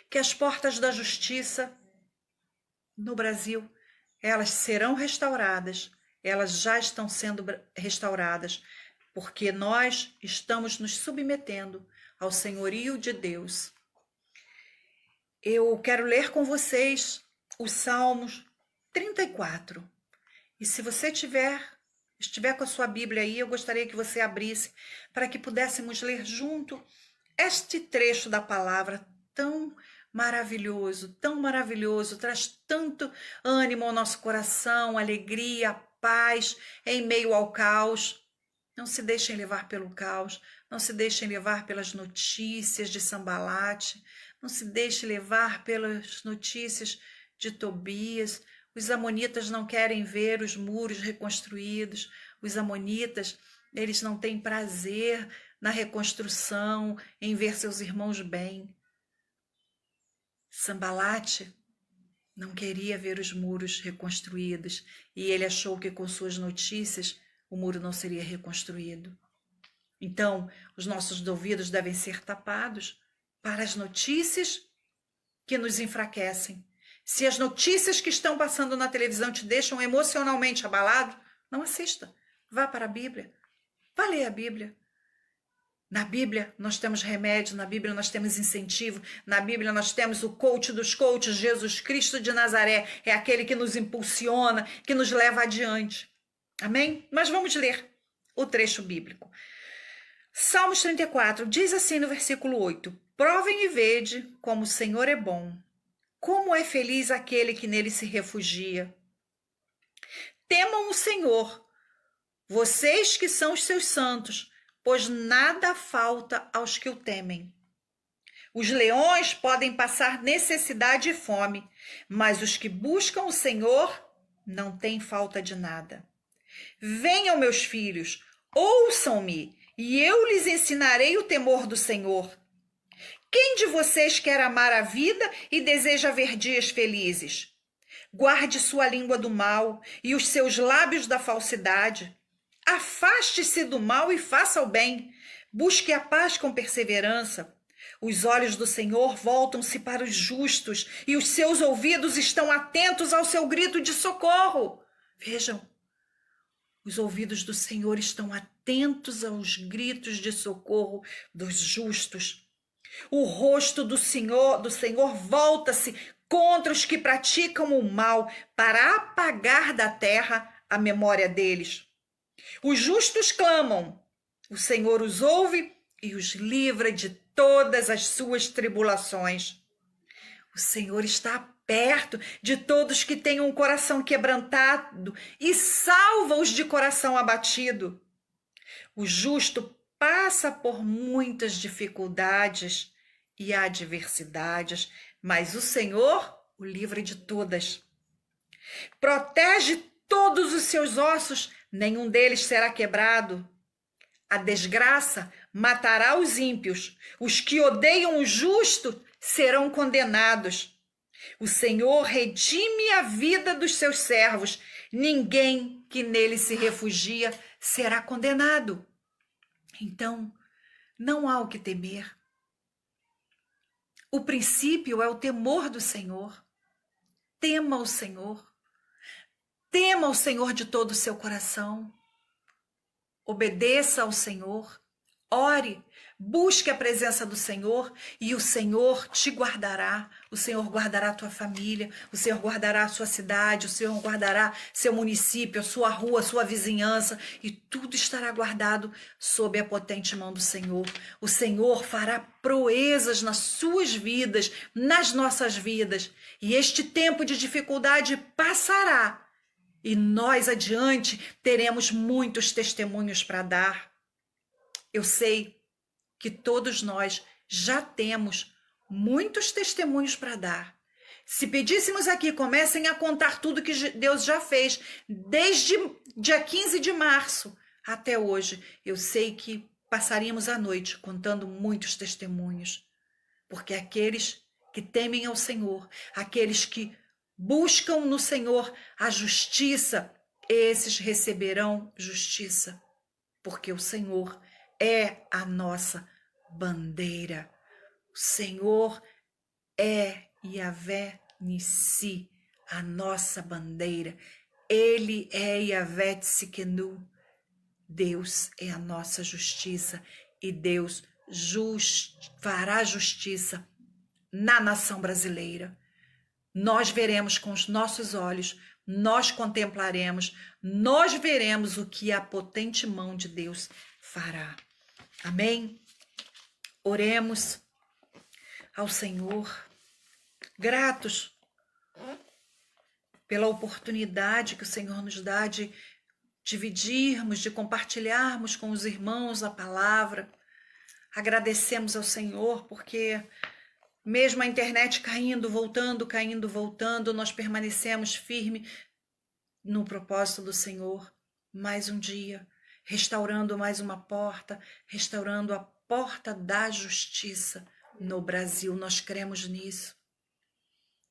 Speaker 2: que as portas da justiça no Brasil, elas serão restauradas, elas já estão sendo restauradas, porque nós estamos nos submetendo ao senhorio de Deus. Eu quero ler com vocês os Salmos 34. E se você estiver com a sua Bíblia aí, eu gostaria que você abrisse para que pudéssemos ler junto este trecho da palavra tão maravilhoso, traz tanto ânimo ao nosso coração, alegria, paz em meio ao caos. Não se deixem levar pelo caos, não se deixem levar pelas notícias de Sanbalate, não se deixem levar pelas notícias de Tobias. Os amonitas não querem ver os muros reconstruídos, os amonitas, eles não têm prazer na reconstrução, em ver seus irmãos bem. Sanbalate não queria ver os muros reconstruídos e ele achou que com suas notícias o muro não seria reconstruído. Então, os nossos ouvidos devem ser tapados para as notícias que nos enfraquecem. Se as notícias que estão passando na televisão te deixam emocionalmente abalado, não assista. Vá para a Bíblia. Vá ler a Bíblia. Na Bíblia nós temos remédio, na Bíblia nós temos incentivo, na Bíblia nós temos o coach dos coaches, Jesus Cristo de Nazaré. É aquele que nos impulsiona, que nos leva adiante. Amém? Mas vamos ler o trecho bíblico. Salmos 34 diz assim no versículo 8: Provem e vede como o Senhor é bom, como é feliz aquele que nele se refugia. Temam o Senhor, vocês que são os seus santos, pois nada falta aos que o temem. Os leões podem passar necessidade e fome, mas os que buscam o Senhor não têm falta de nada. Venham, meus filhos, ouçam-me, e eu lhes ensinarei o temor do Senhor. Quem de vocês quer amar a vida e deseja ver dias felizes? Guarde sua língua do mal e os seus lábios da falsidade. Afaste-se do mal e faça o bem. Busque a paz com perseverança. Os olhos do Senhor voltam-se para os justos e os seus ouvidos estão atentos ao seu grito de socorro. Vejam, os ouvidos do Senhor estão atentos aos gritos de socorro dos justos. O rosto do Senhor volta-se contra os que praticam o mal para apagar da terra a memória deles. Os justos clamam, o Senhor os ouve e os livra de todas as suas tribulações. O Senhor está perto de todos que têm um coração quebrantado e salva-os de coração abatido. O justo passa por muitas dificuldades e adversidades, mas o Senhor o livra de todas. Protege todos os seus ossos, nenhum deles será quebrado. A desgraça matará os ímpios, os que odeiam o justo serão condenados. O Senhor redime a vida dos seus servos, ninguém que nele se refugia será condenado. Então, não há o que temer. O princípio é o temor do Senhor. Tema o Senhor. Tema o Senhor de todo o seu coração. Obedeça ao Senhor. ore, busque a presença do Senhor e o Senhor te guardará. O Senhor guardará a tua família, o Senhor guardará a sua cidade, o Senhor guardará seu município, a sua rua, a sua vizinhança, e tudo estará guardado sob a potente mão do Senhor. O Senhor fará proezas nas suas vidas, nas nossas vidas, e este tempo de dificuldade passará, e nós adiante teremos muitos testemunhos para dar. Eu sei que todos nós já temos muitos testemunhos para dar. Se pedíssemos aqui, comecem a contar tudo que Deus já fez, desde dia 15 de março até hoje. Eu sei que passaríamos a noite contando muitos testemunhos, porque aqueles que temem ao Senhor, aqueles que buscam no Senhor a justiça, esses receberão justiça, porque o Senhor é a nossa bandeira. O Senhor é Yahvé Nissi, a nossa bandeira. Ele é Yahvé Tsidkenu. Deus é a nossa justiça e Deus fará justiça na nação brasileira. Nós veremos com os nossos olhos, nós contemplaremos, nós veremos o que a potente mão de Deus fará. Amém? Oremos ao Senhor, gratos pela oportunidade que o Senhor nos dá de dividirmos, de compartilharmos com os irmãos a palavra. Agradecemos ao Senhor porque mesmo a internet caindo, voltando, nós permanecemos firmes no propósito do Senhor. Mais um dia, restaurando mais uma porta, restaurando a porta da justiça no Brasil. Nós cremos nisso,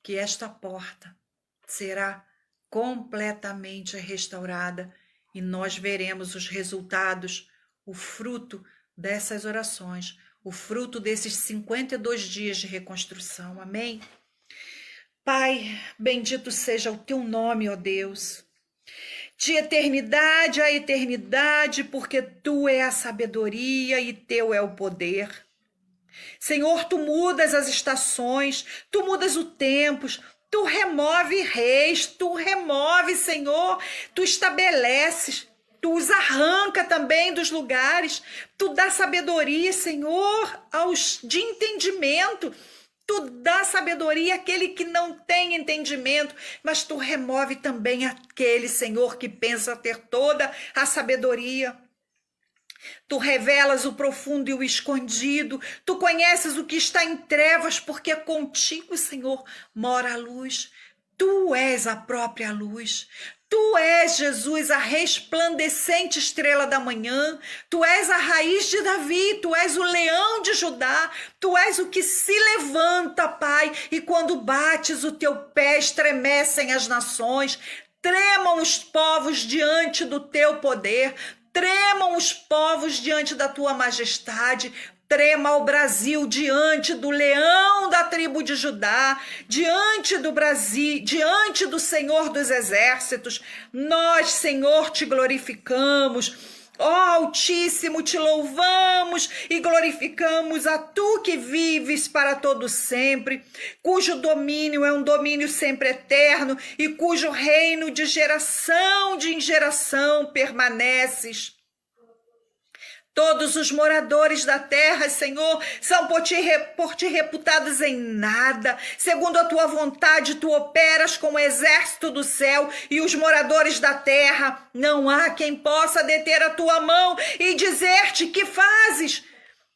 Speaker 2: que esta porta será completamente restaurada e nós veremos os resultados, o fruto dessas orações, o fruto desses 52 dias de reconstrução. Amém? Pai, bendito seja o teu nome, ó Deus, de eternidade a eternidade, porque tu é a sabedoria e teu é o poder. Senhor, tu mudas as estações, tu mudas os tempos, tu remove reis, tu remove, Senhor, tu estabeleces, tu os arranca também dos lugares, tu dá sabedoria, Senhor, de entendimento. Tu dá sabedoria àquele que não tem entendimento, mas tu remove também aquele, Senhor, que pensa ter toda a sabedoria. Tu revelas o profundo e o escondido, tu conheces o que está em trevas, porque contigo, Senhor, mora a luz. Tu és a própria luz. Tu és, Jesus, a resplandecente estrela da manhã. Tu és a raiz de Davi. Tu és o leão de Judá. Tu és o que se levanta, Pai. E quando bates o teu pé, estremecem as nações. Tremam os povos diante do teu poder. Tremam os povos diante da tua majestade. Trema o Brasil diante do leão da tribo de Judá, diante do Brasil, diante do Senhor dos exércitos. Nós, Senhor, te glorificamos. Ó Altíssimo, te louvamos e glorificamos a tu que vives para todo sempre, cujo domínio é um domínio sempre eterno e cujo reino de geração em geração permaneces. Todos os moradores da terra, Senhor, são por ti reputados em nada. Segundo a tua vontade, tu operas com o exército do céu e os moradores da terra. Não há quem possa deter a tua mão e dizer-te que fazes.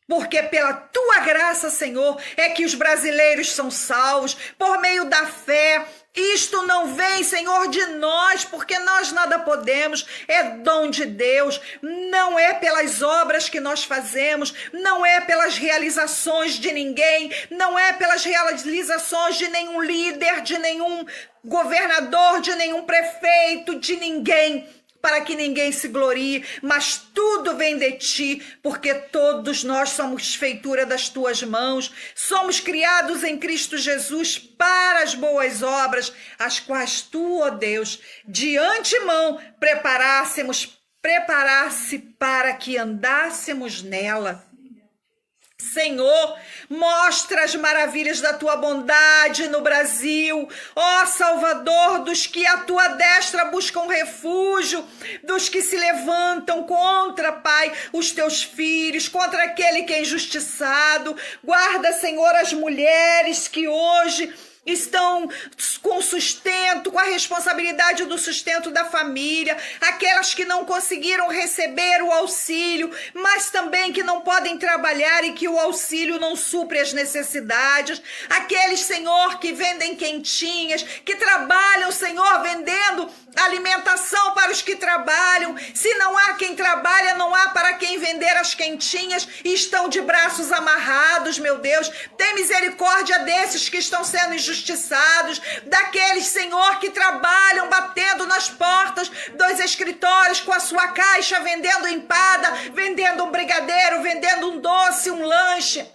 Speaker 2: Porque pela tua graça, Senhor, é que os brasileiros são salvos por meio da fé. Isto não vem, Senhor, de nós, porque nós nada podemos, é dom de Deus, não é pelas obras que nós fazemos, não é pelas realizações de ninguém, não é pelas realizações de nenhum líder, de nenhum governador, de nenhum prefeito, de ninguém, para que ninguém se glorie, mas tudo vem de ti, porque todos nós somos feitura das tuas mãos, somos criados em Cristo Jesus para as boas obras, as quais tu, ó Deus, de antemão preparasse para que andássemos nela. Senhor, mostra as maravilhas da tua bondade no Brasil, ó Salvador, dos que à tua destra buscam refúgio, dos que se levantam contra, Pai, os teus filhos, contra aquele que é injustiçado. Guarda, Senhor, as mulheres que hoje estão com sustento, com a responsabilidade do sustento da família, aquelas que não conseguiram receber o auxílio, mas também que não podem trabalhar e que o auxílio não supre as necessidades, aqueles, Senhor, que vendem quentinhas, que trabalham, Senhor, vendendo alimentação para os que trabalham. Se não há quem trabalha, não há para quem vender as quentinhas e estão de braços amarrados, meu Deus. Tem misericórdia desses que estão sendo injustiçados, daqueles, Senhor, que trabalham batendo nas portas dos escritórios com a sua caixa, vendendo empada, vendendo um brigadeiro, vendendo um doce, um lanche.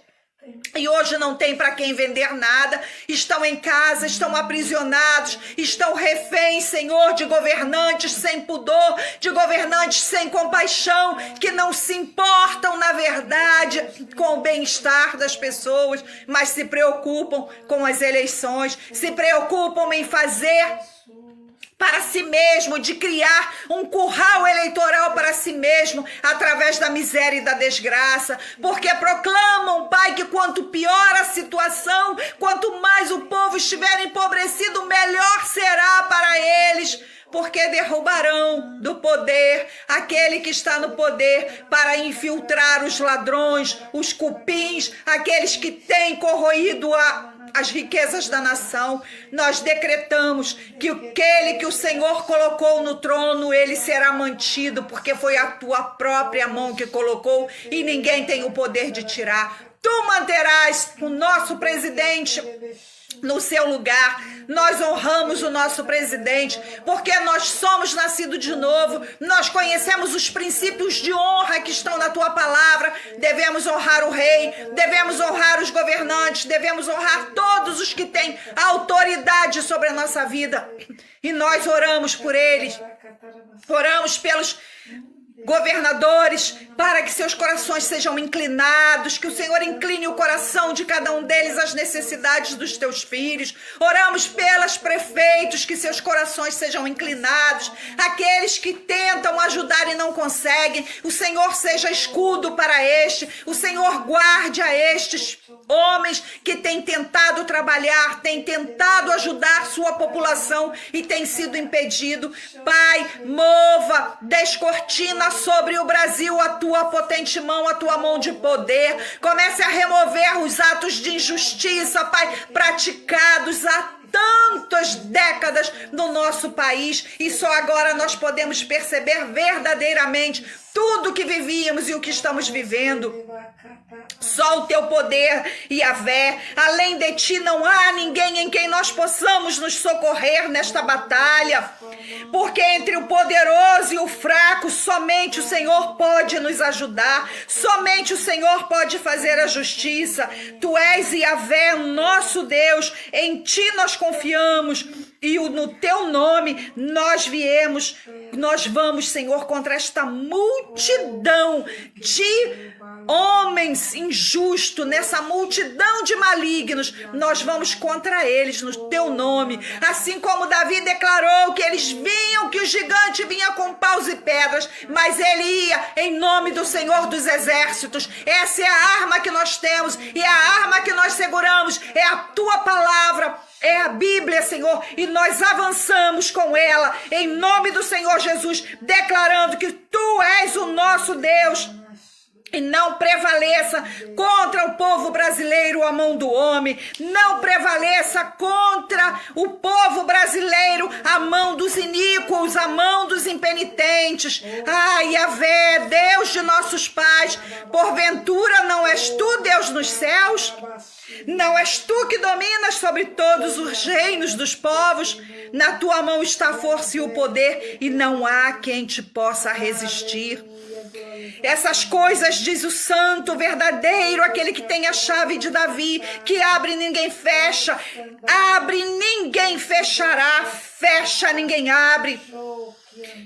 Speaker 2: E hoje não tem para quem vender nada, estão em casa, estão aprisionados, estão reféns, Senhor, de governantes sem pudor, de governantes sem compaixão, que não se importam, na verdade, com o bem-estar das pessoas, mas se preocupam com as eleições, se preocupam em fazer para si mesmo, de criar um curral eleitoral para si mesmo, através da miséria e da desgraça, porque proclamam, Pai, que quanto pior a situação, quanto mais o povo estiver empobrecido, melhor será para eles, porque derrubarão do poder aquele que está no poder para infiltrar os ladrões, os cupins, aqueles que têm corroído as riquezas da nação. Nós decretamos que aquele que o Senhor colocou no trono, ele será mantido, porque foi a tua própria mão que colocou e ninguém tem o poder de tirar. Tu manterás o nosso presidente no seu lugar. Nós honramos o nosso presidente, porque nós somos nascidos de novo, nós conhecemos os princípios de honra que estão na tua palavra. Devemos honrar o rei, devemos honrar os governantes, devemos honrar todos os que têm autoridade sobre a nossa vida. E nós oramos por eles, oramos pelos governadores, para que seus corações sejam inclinados, que o Senhor incline o coração de cada um deles às necessidades dos teus filhos. Oramos pelos prefeitos, que seus corações sejam inclinados, aqueles que tentam ajudar e não conseguem. O Senhor seja escudo para o Senhor guarde a estes homens que têm tentado trabalhar, têm tentado ajudar sua população e têm sido impedido. Pai, mova, descortina sobre o Brasil a tua potente mão, a tua mão de poder. Comece a remover os atos de injustiça, Pai, praticados há tantas décadas no nosso país, e só agora nós podemos perceber verdadeiramente tudo que vivíamos e o que estamos vivendo. Só o teu poder, Yahvé, além de ti não há ninguém em quem nós possamos nos socorrer nesta batalha, porque entre o poderoso e o fraco, somente o Senhor pode nos ajudar, somente o Senhor pode fazer a justiça. Tu és, Yahvé, nosso Deus, em ti nós confiamos, e no teu nome nós vamos, Senhor, contra esta multidão de homens injustos, nessa multidão de malignos, nós vamos contra eles no teu nome. Assim como Davi declarou que eles vinham, que o gigante vinha com paus e pedras, mas ele ia em nome do Senhor dos Exércitos. Essa é a arma que nós temos, e a arma que nós seguramos é a tua palavra, é a Bíblia, Senhor, e nós avançamos com ela, em nome do Senhor Jesus, declarando que tu és o nosso Deus. E não prevaleça contra o povo brasileiro a mão do homem. Não prevaleça contra o povo brasileiro a mão dos iníquos, a mão dos impenitentes. Ai, Yahvé, Deus de nossos pais, porventura não és tu, Deus nos céus? Não és tu que dominas sobre todos os reinos dos povos? Na tua mão está a força e o poder, e não há quem te possa resistir. Essas coisas diz o santo verdadeiro, aquele que tem a chave de Davi, que abre e ninguém fecha, abre e ninguém fechará, fecha ninguém abre.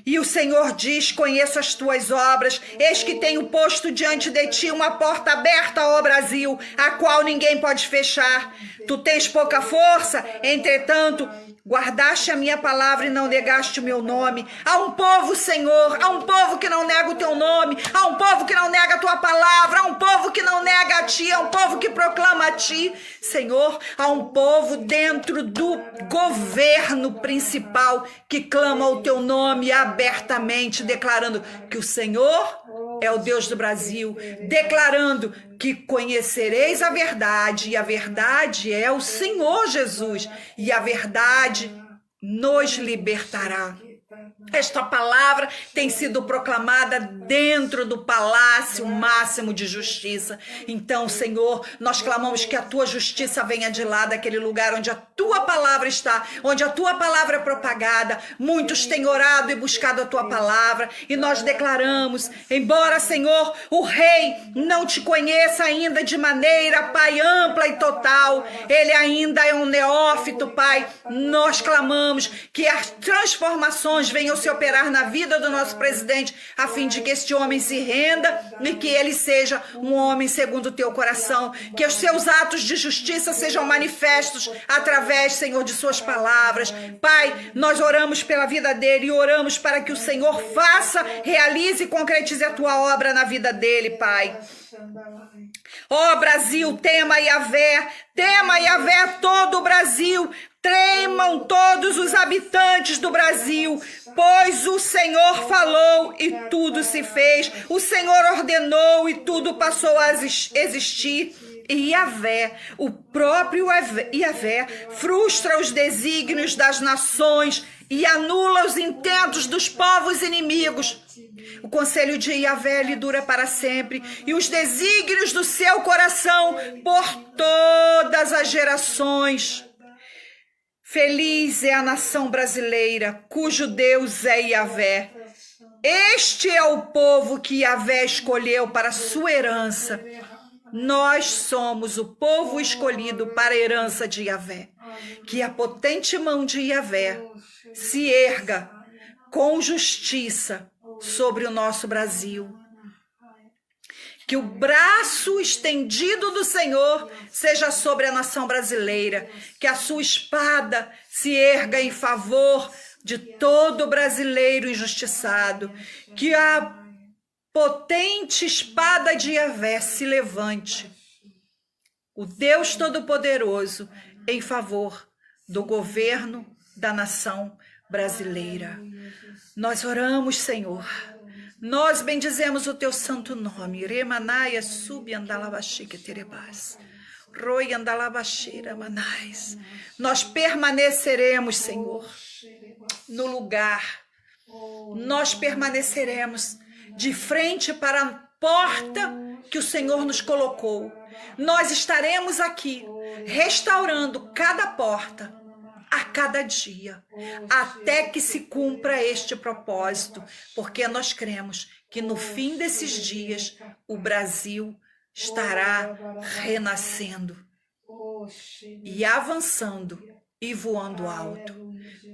Speaker 2: E o Senhor diz: conheço as tuas obras, eis que tenho posto diante de ti uma porta aberta, ó Brasil, a qual ninguém pode fechar. Tu tens pouca força, entretanto, guardaste a minha palavra e não negaste o meu nome. Há um povo, Senhor, há um povo que não nega o teu nome, há um povo que não nega a tua palavra, há um povo que não nega a ti, há um povo que proclama a ti. Senhor, há um povo dentro do governo principal que clama o teu nome abertamente, declarando que o Senhor é o Deus do Brasil, declarando que conhecereis a verdade, e a verdade é o Senhor Jesus, e a verdade nos libertará. Esta palavra tem sido proclamada dentro do palácio máximo de justiça. Então, Senhor, nós clamamos que a tua justiça venha de lá, daquele lugar onde a tua palavra está, onde a tua palavra é propagada. Muitos têm orado e buscado a tua palavra, e nós declaramos, embora, Senhor, o rei não te conheça ainda de maneira, Pai, ampla e total, ele ainda é um neófito, Pai. Nós clamamos que as transformações venham se operar na vida do nosso presidente, a fim de que este homem se renda e que ele seja um homem segundo o teu coração, que os seus atos de justiça sejam manifestos através, Senhor, de suas palavras. Pai, nós oramos pela vida dele e oramos para que o Senhor faça, realize e concretize a tua obra na vida dele, Pai. Ó Brasil, tema Yahvé todo o Brasil, tremam todos os habitantes do Brasil, pois o Senhor falou e tudo se fez, o Senhor ordenou e tudo passou a existir. E Yahvé, o próprio Yahvé, frustra os desígnios das nações e anula os intentos dos povos inimigos. O conselho de Yahvé lhe dura para sempre, e os desígnios do seu coração por todas as gerações. Feliz é a nação brasileira, cujo Deus é Yahvé. Este é o povo que Yahvé escolheu para sua herança. Nós somos o povo escolhido para a herança de Yahvé. Que a potente mão de Yahvé se erga com justiça sobre o nosso Brasil. Que o braço estendido do Senhor seja sobre a nação brasileira. Que a sua espada se erga em favor de todo brasileiro injustiçado. Que a potente espada de Yahvé se levante. O Deus Todo-Poderoso em favor do governo da nação brasileira. Nós oramos, Senhor. Nós bendizemos o teu santo nome. Remanaia sub andalabaxique terebas. Roi andalabaxeira manais. Nós permaneceremos, Senhor, no lugar. Nós permaneceremos de frente para a porta que o Senhor nos colocou. Nós estaremos aqui restaurando cada porta a cada dia, até que se cumpra este propósito, porque nós cremos que no fim desses dias o Brasil estará renascendo e avançando e voando alto,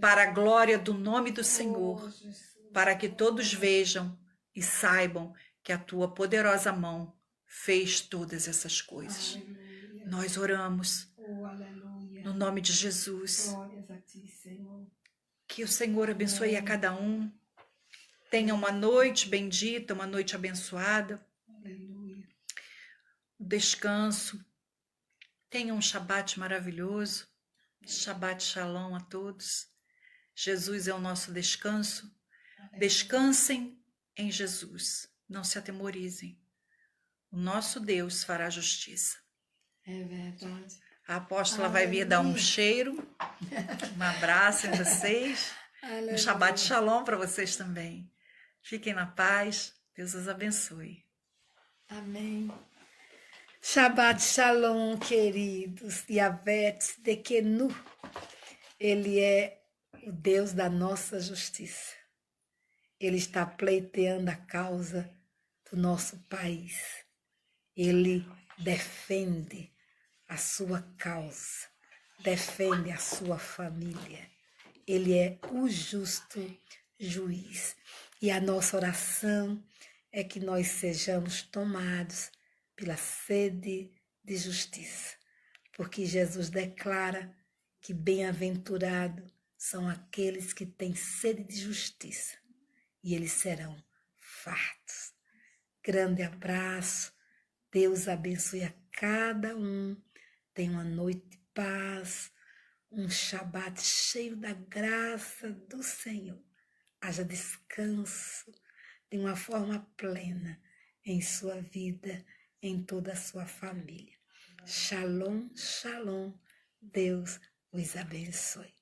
Speaker 2: para a glória do nome do Senhor, para que todos vejam e saibam que a tua poderosa mão fez todas essas coisas. Nós oramos no nome de Jesus. Que o Senhor abençoe a cada um. Tenha uma noite bendita, uma noite abençoada. Descanso. Tenha um Shabat maravilhoso. Shabat Shalom a todos. Jesus é o nosso descanso. Descansem em Jesus. Não se atemorizem. O nosso Deus fará justiça.
Speaker 3: É verdade.
Speaker 2: A apóstola vai vir dar um cheiro, um abraço em vocês, um Shabbat Shalom para vocês também. Fiquem na paz, Deus os abençoe.
Speaker 3: Amém.
Speaker 1: Shabbat Shalom, queridos. Yahvé Tzedekenu, ele é o Deus da nossa justiça. Ele está pleiteando a causa do nosso país. Ele defende a sua causa, defende a sua família. Ele é o justo juiz. E a nossa oração é que nós sejamos tomados pela sede de justiça, porque Jesus declara que bem-aventurado são aqueles que têm sede de justiça, e eles serão fartos. Grande abraço, Deus abençoe a cada um, tenha uma noite de paz, um Shabat cheio da graça do Senhor. Haja descanso de uma forma plena em sua vida, em toda a sua família. Shalom, shalom. Deus os abençoe.